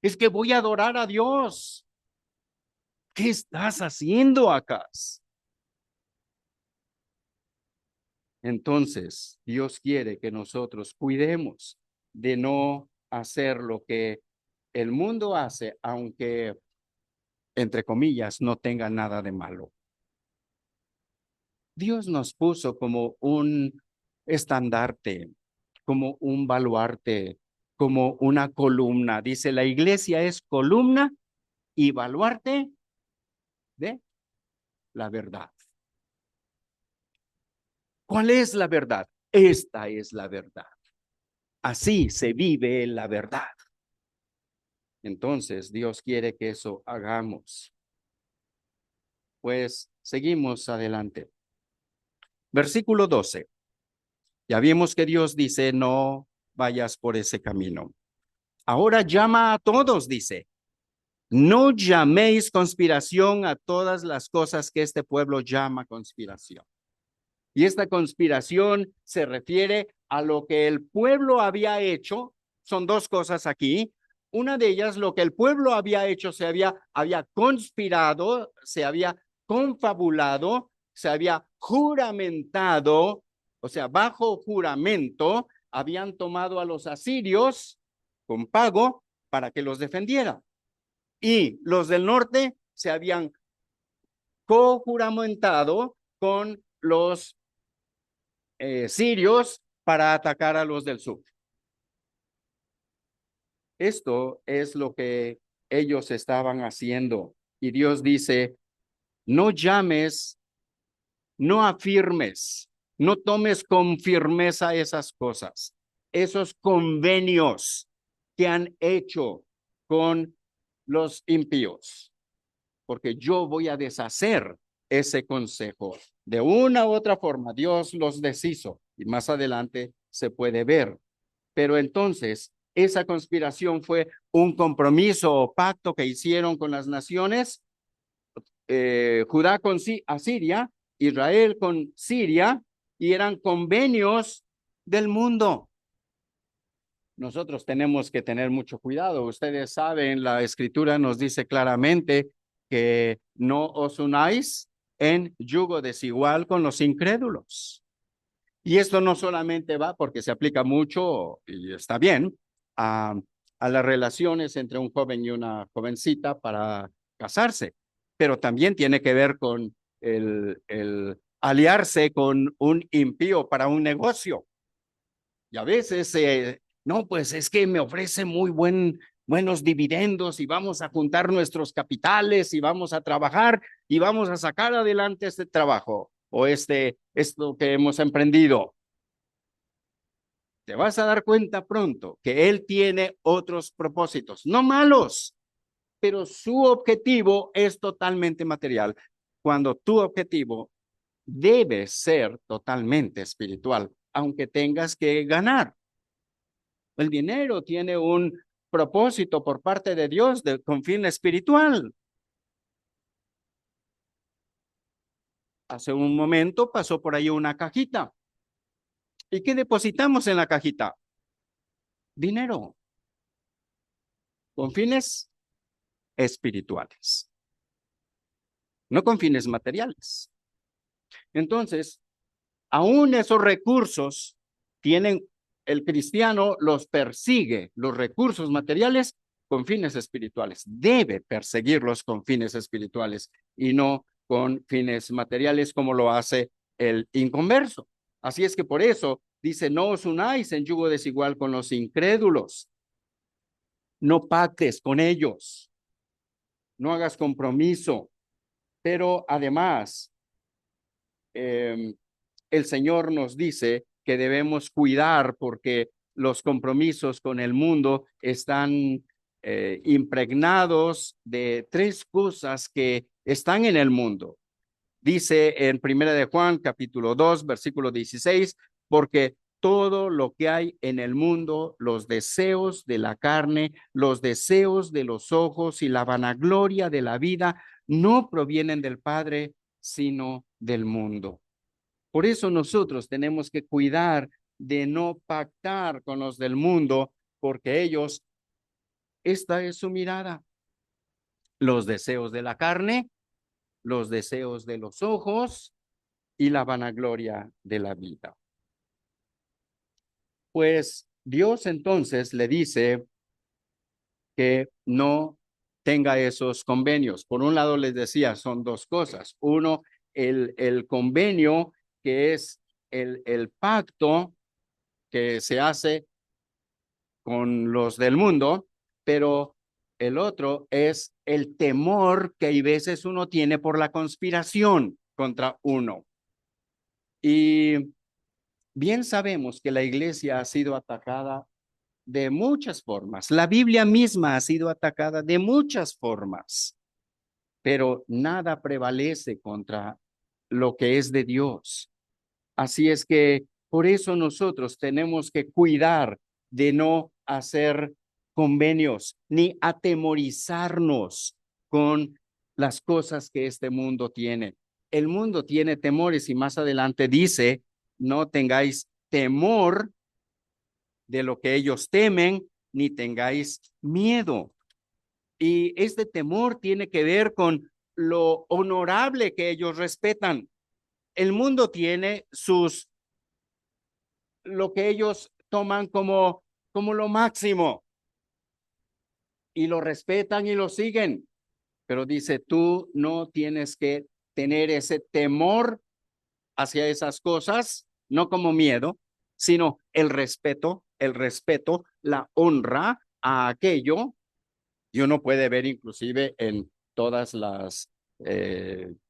Es que voy a adorar a Dios. ¿Qué estás haciendo, Acaz? Entonces, Dios quiere que nosotros cuidemos de no hacer lo que el mundo hace, aunque, entre comillas, no tenga nada de malo. Dios nos puso como un estandarte, como un baluarte, como una columna. Dice, la iglesia es columna y baluarte de la verdad. ¿Cuál es la verdad? Esta es la verdad. Así se vive la verdad. Entonces, Dios quiere que eso hagamos. Pues seguimos adelante. Versículo 12. Ya vimos que Dios dice, no vayas por ese camino. Ahora llama a todos, dice. No llaméis conspiración a todas las cosas que este pueblo llama conspiración. Y esta conspiración se refiere a lo que el pueblo había hecho. Son dos cosas aquí. Una de ellas, lo que el pueblo había hecho, había conspirado, se había confabulado, se había juramentado, o sea, bajo juramento, habían tomado a los asirios con pago para que los defendiera. Y los del norte se habían cojuramentado con los sirios para atacar a los del sur. Esto es lo que ellos estaban haciendo. Y Dios dice, no llames, no afirmes, no tomes con firmeza esas cosas, esos convenios que han hecho con los impíos, porque yo voy a deshacer ese consejo. De una u otra forma, Dios los deshizo y más adelante se puede ver. Pero entonces, esa conspiración fue un compromiso o pacto que hicieron con las naciones, Judá con Asiria, Israel con Siria, y eran convenios del mundo. Nosotros tenemos que tener mucho cuidado. Ustedes saben, la escritura nos dice claramente que no os unáis en yugo desigual con los incrédulos. Y esto no solamente va, porque se aplica mucho, y está bien, a las relaciones entre un joven y una jovencita para casarse, pero también tiene que ver con el aliarse con un impío para un negocio. Y a veces, no, pues es que me ofrece buenos dividendos y vamos a juntar nuestros capitales y vamos a trabajar y vamos a sacar adelante este trabajo o esto que hemos emprendido. Te vas a dar cuenta pronto que él tiene otros propósitos, no malos, pero su objetivo es totalmente material, cuando tu objetivo debe ser totalmente espiritual, aunque tengas que ganar. El dinero tiene un propósito por parte de Dios con fin espiritual. Hace un momento pasó por ahí una cajita. ¿Y qué depositamos en la cajita? Dinero, con fines espirituales, no con fines materiales. Entonces, aún esos recursos el cristiano los persigue, los recursos materiales con fines espirituales. Debe perseguirlos con fines espirituales y no con fines materiales como lo hace el inconverso. Así es que por eso dice, no os unáis en yugo desigual con los incrédulos. No pactes con ellos. No hagas compromiso. Pero además, el Señor nos dice que debemos cuidar porque los compromisos con el mundo están impregnados de tres cosas que están en el mundo. Dice en Primera de Juan, capítulo 2, versículo 16, porque todo lo que hay en el mundo, los deseos de la carne, los deseos de los ojos y la vanagloria de la vida, no provienen del Padre, sino del mundo. Por eso nosotros tenemos que cuidar de no pactar con los del mundo, porque ellos, esta es su mirada, los deseos de la carne, los deseos de los ojos y la vanagloria de la vida. Pues Dios entonces le dice que no tenga esos convenios. Por un lado les decía, son dos cosas. Uno, el convenio que es el pacto que se hace con los del mundo, pero el otro es el temor que hay veces uno tiene por la conspiración contra uno. Y bien sabemos que la iglesia ha sido atacada de muchas formas. La Biblia misma ha sido atacada de muchas formas, pero nada prevalece contra lo que es de Dios. Así es que por eso nosotros tenemos que cuidar de no hacer convenios ni atemorizarnos con las cosas que este mundo tiene. El mundo tiene temores y más adelante dice, no tengáis temor de lo que ellos temen, ni tengáis miedo. Y este temor tiene que ver con lo honorable que ellos respetan. El mundo tiene lo que ellos toman como lo máximo y lo respetan y lo siguen. Pero dice, tú no tienes que tener ese temor hacia esas cosas, no como miedo, sino el respeto, la honra a aquello. Y uno puede ver inclusive en todas las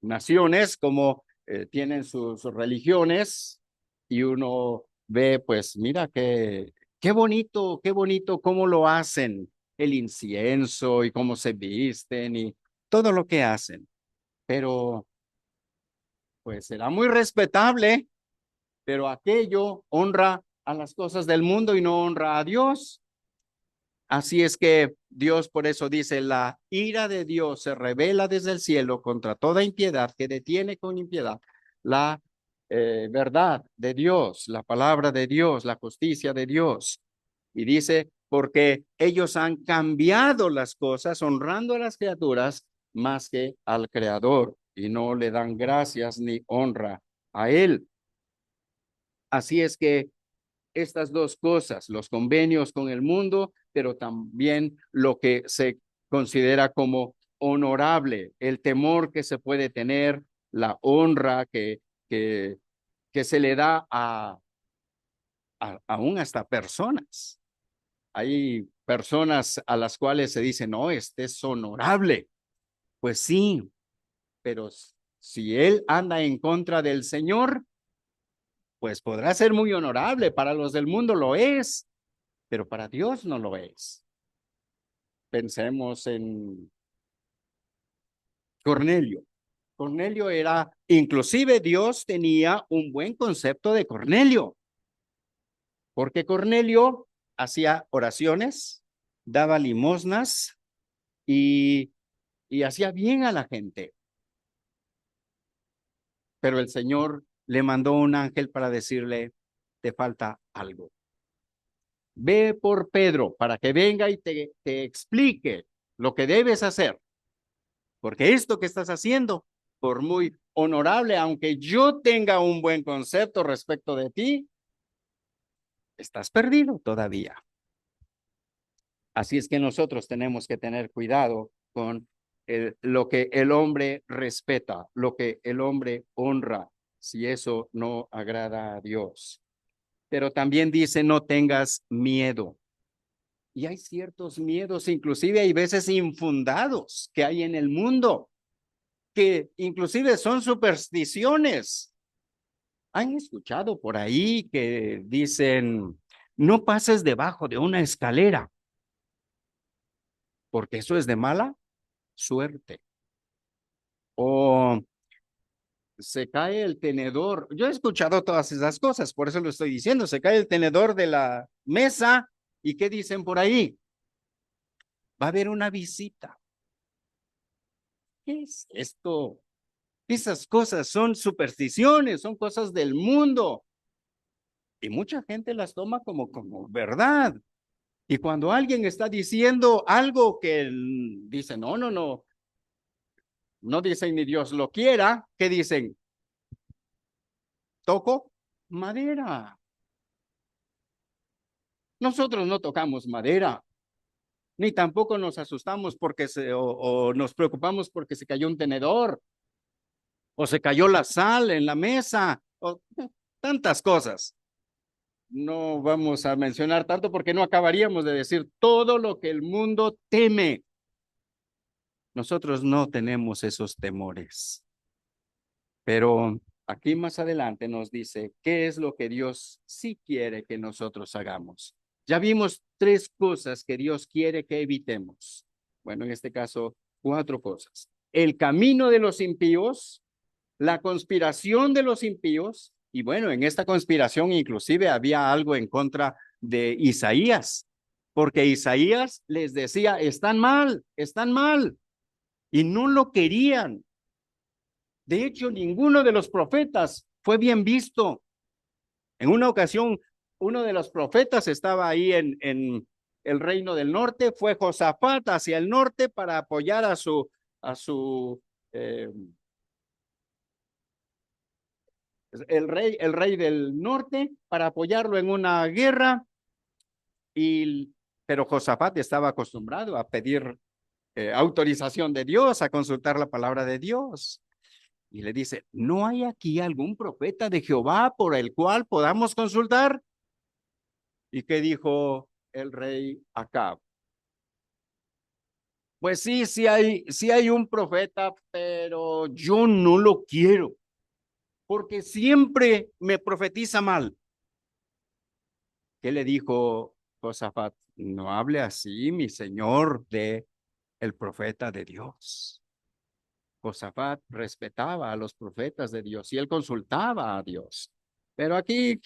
naciones como tienen sus religiones y uno ve, pues mira qué bonito cómo lo hacen, el incienso y cómo se visten y todo lo que hacen. Pero pues será muy respetable, pero aquello honra a las cosas del mundo y no honra a Dios. Así es que Dios por eso dice, la ira de Dios se revela desde el cielo contra toda impiedad que detiene con impiedad la verdad de Dios, la palabra de Dios, la justicia de Dios. Y dice, porque ellos han cambiado las cosas honrando a las criaturas más que al Creador y no le dan gracias ni honra a Él. Así es que estas dos cosas, los convenios con el mundo, pero también lo que se considera como honorable, el temor que se puede tener, la honra que, que se le da aún hasta personas. Hay personas a las cuales se dice, no, este es honorable. Pues sí, pero si él anda en contra del Señor, pues podrá ser muy honorable, para los del mundo lo es, pero para Dios no lo es. Pensemos en Cornelio. Cornelio era, inclusive Dios tenía un buen concepto de Cornelio, porque Cornelio hacía oraciones, daba limosnas y hacía bien a la gente. Pero el Señor le mandó un ángel para decirle, te falta algo. Ve por Pedro para que venga y te explique lo que debes hacer. Porque esto que estás haciendo, por muy honorable, aunque yo tenga un buen concepto respecto de ti, estás perdido todavía. Así es que nosotros tenemos que tener cuidado con lo que el hombre respeta, lo que el hombre honra, si eso no agrada a Dios. Pero también dice, no tengas miedo. Y hay ciertos miedos, inclusive hay veces infundados que hay en el mundo, que inclusive son supersticiones. ¿Han escuchado por ahí que dicen, no pases debajo de una escalera, porque eso es de mala suerte? O Se cae el tenedor. Yo he escuchado todas esas cosas, por eso lo estoy diciendo. Se cae el tenedor de la mesa y ¿qué dicen por ahí? Va a haber una visita. ¿Qué es esto? Esas cosas son supersticiones, son cosas del mundo y mucha gente las toma como verdad. Y cuando alguien está diciendo algo que dice, no, no, no, no dicen ni Dios lo quiera, ¿qué dicen? Toco madera. Nosotros no tocamos madera, ni tampoco nos asustamos o nos preocupamos porque se cayó un tenedor o se cayó la sal en la mesa o tantas cosas. No vamos a mencionar tanto porque no acabaríamos de decir todo lo que el mundo teme. Nosotros no tenemos esos temores, pero aquí más adelante nos dice qué es lo que Dios sí quiere que nosotros hagamos. Ya vimos tres cosas que Dios quiere que evitemos. Bueno, en este caso, cuatro cosas. El camino de los impíos, la conspiración de los impíos, y bueno, en esta conspiración inclusive había algo en contra de Isaías, porque Isaías les decía, están mal, y no lo querían. De hecho, ninguno de los profetas fue bien visto. En una ocasión, uno de los profetas estaba ahí en el reino del norte, fue Josafat hacia el norte para apoyar a su el rey del norte, para apoyarlo en una guerra, pero Josafat estaba acostumbrado a pedir autorización de Dios, a consultar la palabra de Dios. Y le dice, ¿no hay aquí algún profeta de Jehová por el cual podamos consultar? ¿Y qué dijo el rey Acab? Pues sí hay un profeta, pero yo no lo quiero, porque siempre me profetiza mal. ¿Qué le dijo Josafat? No hable así, mi señor, de el profeta de Dios. Josafat respetaba a los profetas de Dios y él consultaba a Dios. Pero aquí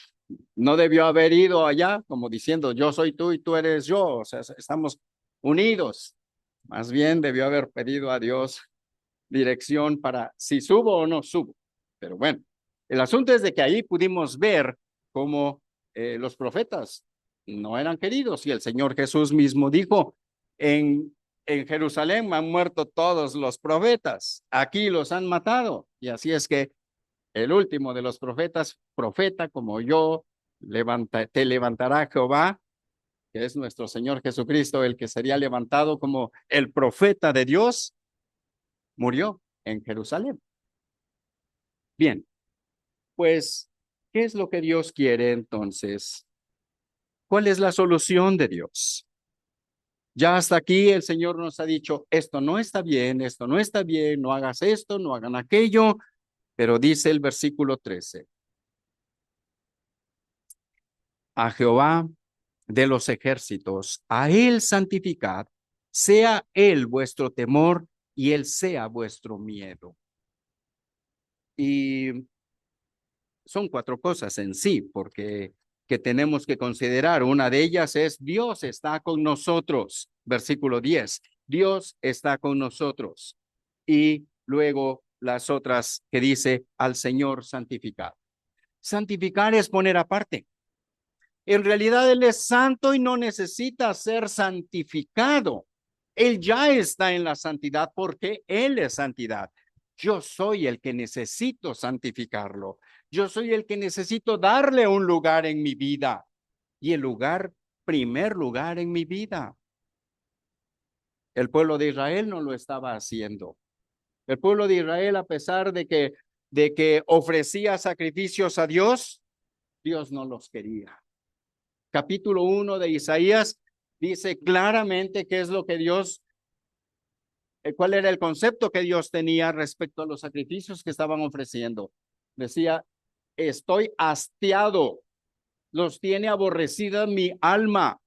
no debió haber ido allá como diciendo, yo soy tú y tú eres yo, o sea, estamos unidos. Más bien debió haber pedido a Dios dirección para si subo o no subo. Pero bueno, el asunto es de que ahí pudimos ver cómo los profetas no eran queridos y el Señor Jesús mismo dijo, en Jerusalén han muerto todos los profetas, aquí los han matado. Y así es que el último de los profetas, profeta como yo, te levantará Jehová, que es nuestro Señor Jesucristo, el que sería levantado como el profeta de Dios, murió en Jerusalén. Bien, pues, ¿qué es lo que Dios quiere entonces? ¿Cuál es la solución de Dios? Ya hasta aquí el Señor nos ha dicho, esto no está bien, esto no está bien, no hagas esto, no hagan aquello, pero dice el versículo 13, a Jehová de los ejércitos, a él santificad, sea él vuestro temor y él sea vuestro miedo. Y son cuatro cosas en sí, porque que tenemos que considerar. Una de ellas es Dios está con nosotros. Versículo 10. Dios está con nosotros. Y luego las otras que dice al Señor santificar. Santificar es poner aparte. En realidad Él es santo y no necesita ser santificado. Él ya está en la santidad porque Él es santidad. Yo soy el que necesito santificarlo. Yo soy el que necesito darle un lugar en mi vida. Y el primer lugar en mi vida. El pueblo de Israel no lo estaba haciendo. El pueblo de Israel, a pesar de que ofrecía sacrificios a Dios, Dios no los quería. Capítulo 1 de Isaías dice claramente qué es lo que cuál era el concepto que Dios tenía respecto a los sacrificios que estaban ofreciendo. Decía, estoy hastiado, los tiene aborrecida mi alma.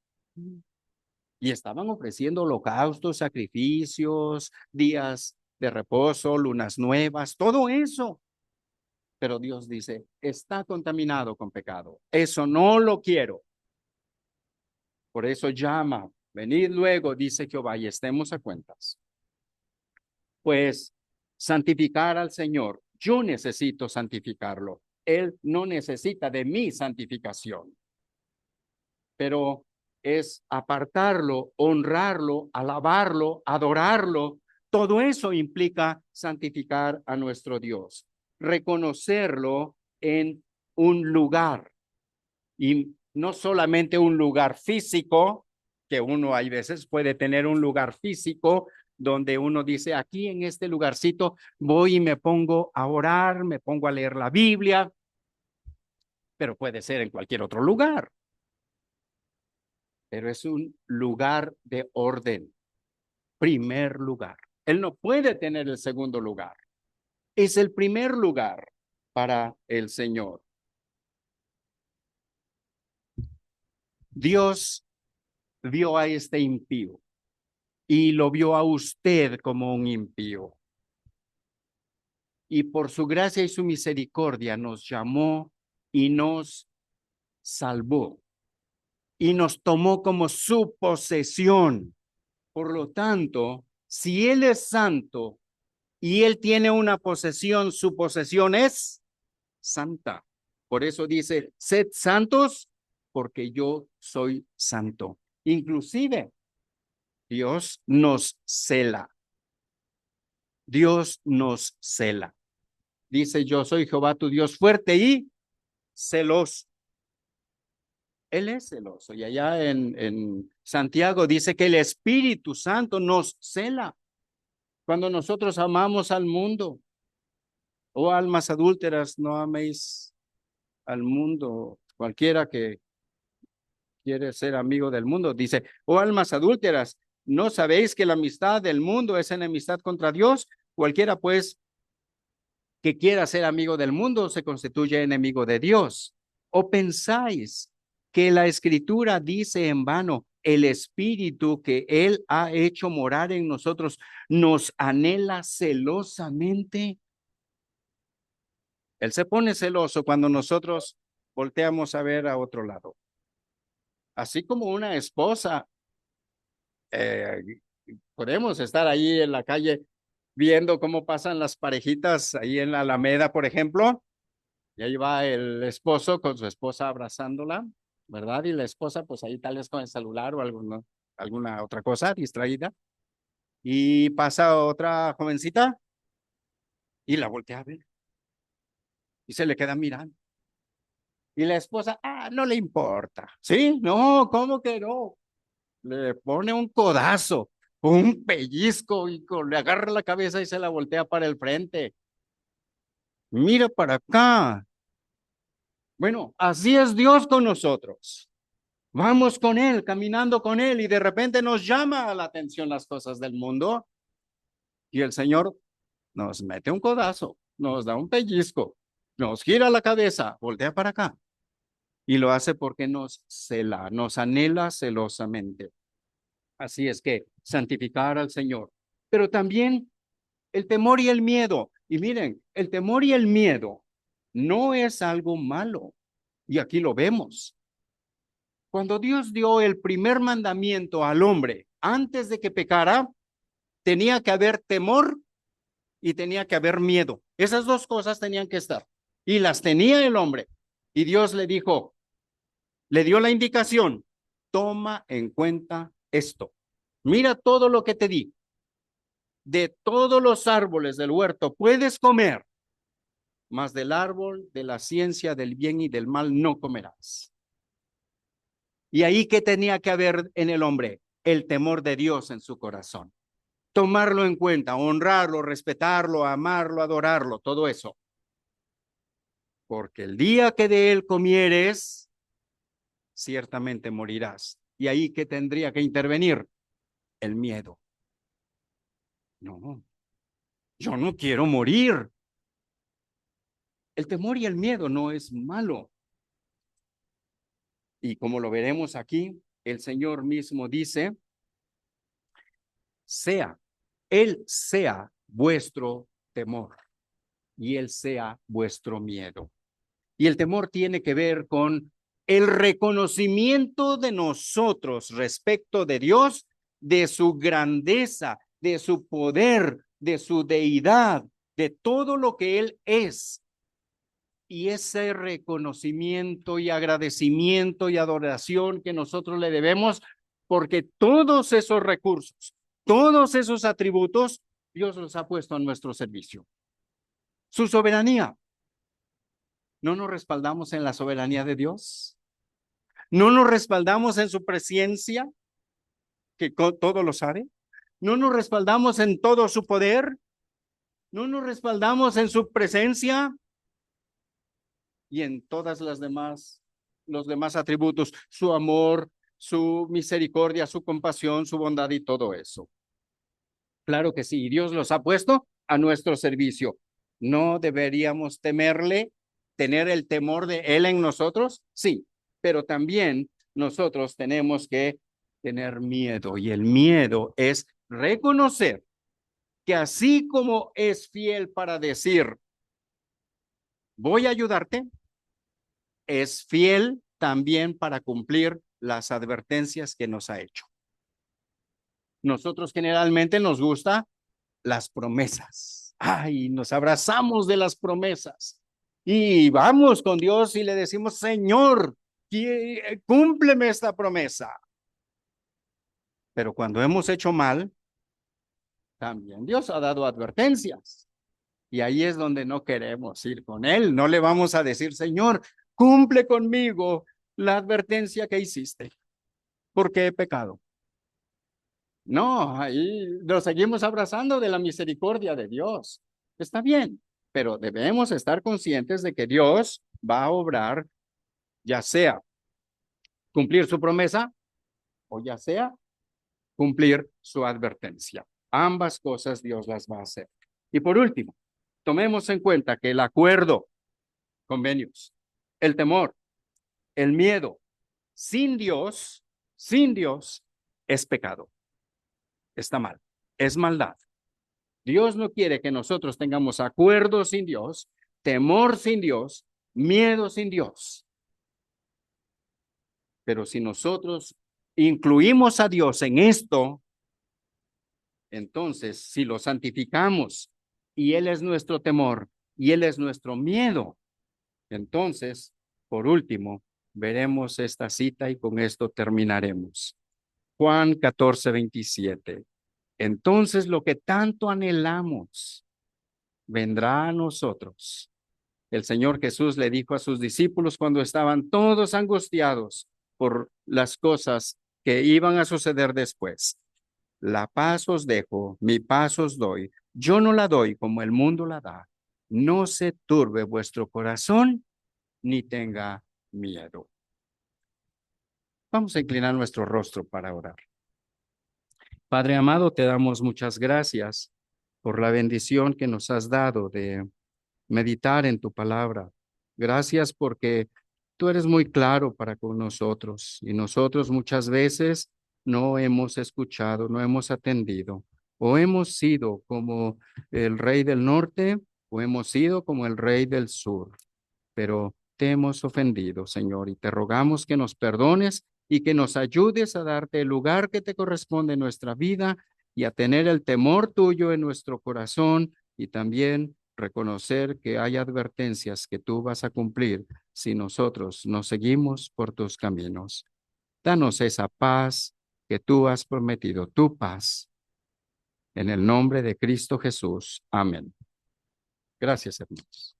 Y estaban ofreciendo holocaustos, sacrificios, días de reposo, lunas nuevas, todo eso. Pero Dios dice, está contaminado con pecado. Eso no lo quiero. Por eso llama, venid luego, dice Jehová, y estemos a cuentas. Pues santificar al Señor, yo necesito santificarlo. Él no necesita de mi santificación, pero es apartarlo, honrarlo, alabarlo, adorarlo. Todo eso implica santificar a nuestro Dios, reconocerlo en un lugar, y no solamente un lugar físico, que uno hay veces puede tener un lugar físico donde uno dice, aquí en este lugarcito voy y me pongo a orar, me pongo a leer la Biblia, pero puede ser en cualquier otro lugar. Pero es un lugar de orden, primer lugar. Él no puede tener el segundo lugar. Es el primer lugar para el Señor. Dios vio a este impío y lo vio a usted como un impío. Y por su gracia y su misericordia nos llamó y nos salvó y nos tomó como su posesión. Por lo tanto, si Él es santo y Él tiene una posesión, su posesión es santa. Por eso dice, sed santos porque yo soy santo. Inclusive, Dios nos cela. Dios nos cela. Dice, yo soy Jehová tu Dios fuerte y celoso. Él es celoso. Y allá en Santiago dice que el Espíritu Santo nos cela. Cuando nosotros amamos al mundo, oh almas adúlteras, no améis al mundo. Cualquiera que quiere ser amigo del mundo, dice, oh almas adúlteras, ¿no sabéis que la amistad del mundo es enemistad contra Dios? Cualquiera pues que quiera ser amigo del mundo se constituye enemigo de Dios. ¿O pensáis que la Escritura dice en vano, el Espíritu que Él ha hecho morar en nosotros nos anhela celosamente? Él se pone celoso cuando nosotros volteamos a ver a otro lado. Así como una esposa, eh, podemos estar ahí en la calle viendo cómo pasan las parejitas ahí en la Alameda, por ejemplo. Y ahí va el esposo con su esposa abrazándola, ¿verdad? Y la esposa, pues ahí tal vez con el celular o alguna otra cosa distraída. Y pasa otra jovencita y la voltea a ver y se le queda mirando. Y la esposa, no le importa. ¿Sí? No, ¿cómo que no? Le pone un codazo, un pellizco y le agarra la cabeza y se la voltea para el frente. Mira para acá. Bueno, así es Dios con nosotros. Vamos con Él, caminando con Él y de repente nos llama a la atención las cosas del mundo y el Señor nos mete un codazo, nos da un pellizco, nos gira la cabeza, voltea para acá y lo hace porque nos cela, nos anhela celosamente. Así es que santificar al Señor, pero también el temor y el miedo. Y miren, el temor y el miedo no es algo malo y aquí lo vemos. Cuando Dios dio el primer mandamiento al hombre, antes de que pecara, tenía que haber temor y tenía que haber miedo. Esas dos cosas tenían que estar. Y las tenía el hombre. Y Dios le dijo, le dio la indicación, toma en cuenta esto. Mira todo lo que te di. De todos los árboles del huerto puedes comer, mas del árbol de la ciencia del bien y del mal no comerás. Y ahí que tenía que haber en el hombre el temor de Dios en su corazón. Tomarlo en cuenta, honrarlo, respetarlo, amarlo, adorarlo, todo eso. Porque el día que de él comieres, ciertamente morirás. Y ahí que tendría que intervenir el miedo. No, yo no quiero morir. El temor y el miedo no es malo. Y como lo veremos aquí, el Señor mismo dice, Él sea vuestro temor. y Él sea vuestro miedo. Y el temor tiene que ver con el reconocimiento de nosotros respecto de Dios, de su grandeza, de su poder, de su deidad, de todo lo que Él es. Y ese reconocimiento y agradecimiento y adoración que nosotros le debemos, porque todos esos recursos, todos esos atributos, Dios los ha puesto a nuestro servicio. Su soberanía. ¿No nos respaldamos en la soberanía de Dios? ¿No nos respaldamos en su presencia, que todo lo sabe? ¿No nos respaldamos en todo su poder? ¿No nos respaldamos en su presencia y en todas las demás, los demás atributos, su amor, su misericordia, su compasión, su bondad y todo eso? Claro que sí, Dios los ha puesto a nuestro servicio. ¿No deberíamos temerle, tener el temor de Él en nosotros? Sí, pero también nosotros tenemos que tener miedo, y el miedo es reconocer que así como es fiel para decir, voy a ayudarte, es fiel también para cumplir las advertencias que nos ha hecho. Nosotros generalmente nos gusta las promesas. Ay, nos abrazamos de las promesas y vamos con Dios y le decimos, Señor, cúmpleme esta promesa. Pero cuando hemos hecho mal, también Dios ha dado advertencias. Y ahí es donde no queremos ir con Él. No le vamos a decir, Señor, cumple conmigo la advertencia que hiciste, porque he pecado. No, ahí nos seguimos abrazando de la misericordia de Dios. Está bien, pero debemos estar conscientes de que Dios va a obrar, ya sea cumplir su promesa o ya sea cumplir su advertencia. Ambas cosas Dios las va a hacer. Y por último, tomemos en cuenta que el acuerdo, convenios, el temor, el miedo, sin Dios, es pecado. Está mal, es maldad. Dios no quiere que nosotros tengamos acuerdo sin Dios, temor sin Dios, miedo sin Dios. Pero si nosotros incluimos a Dios en esto, entonces si lo santificamos y Él es nuestro temor y Él es nuestro miedo, entonces, por último, veremos esta cita y con esto terminaremos. Juan 14:27. Entonces lo que tanto anhelamos vendrá a nosotros. El Señor Jesús le dijo a sus discípulos cuando estaban todos angustiados por las cosas que iban a suceder después. La paz os dejo, mi paz os doy. Yo no la doy como el mundo la da. No se turbe vuestro corazón ni tenga miedo. Vamos a inclinar nuestro rostro para orar. Padre amado, te damos muchas gracias por la bendición que nos has dado de meditar en tu palabra. Gracias porque tú eres muy claro para con nosotros y nosotros muchas veces no hemos escuchado, no hemos atendido, o hemos sido como el rey del norte o hemos sido como el rey del sur, pero te hemos ofendido, Señor, y te rogamos que nos perdones y que nos ayudes a darte el lugar que te corresponde en nuestra vida y a tener el temor tuyo en nuestro corazón y también reconocer que hay advertencias que tú vas a cumplir si nosotros nos seguimos por tus caminos. Danos esa paz que tú has prometido, tu paz. En el nombre de Cristo Jesús. Amén. Gracias, hermanos.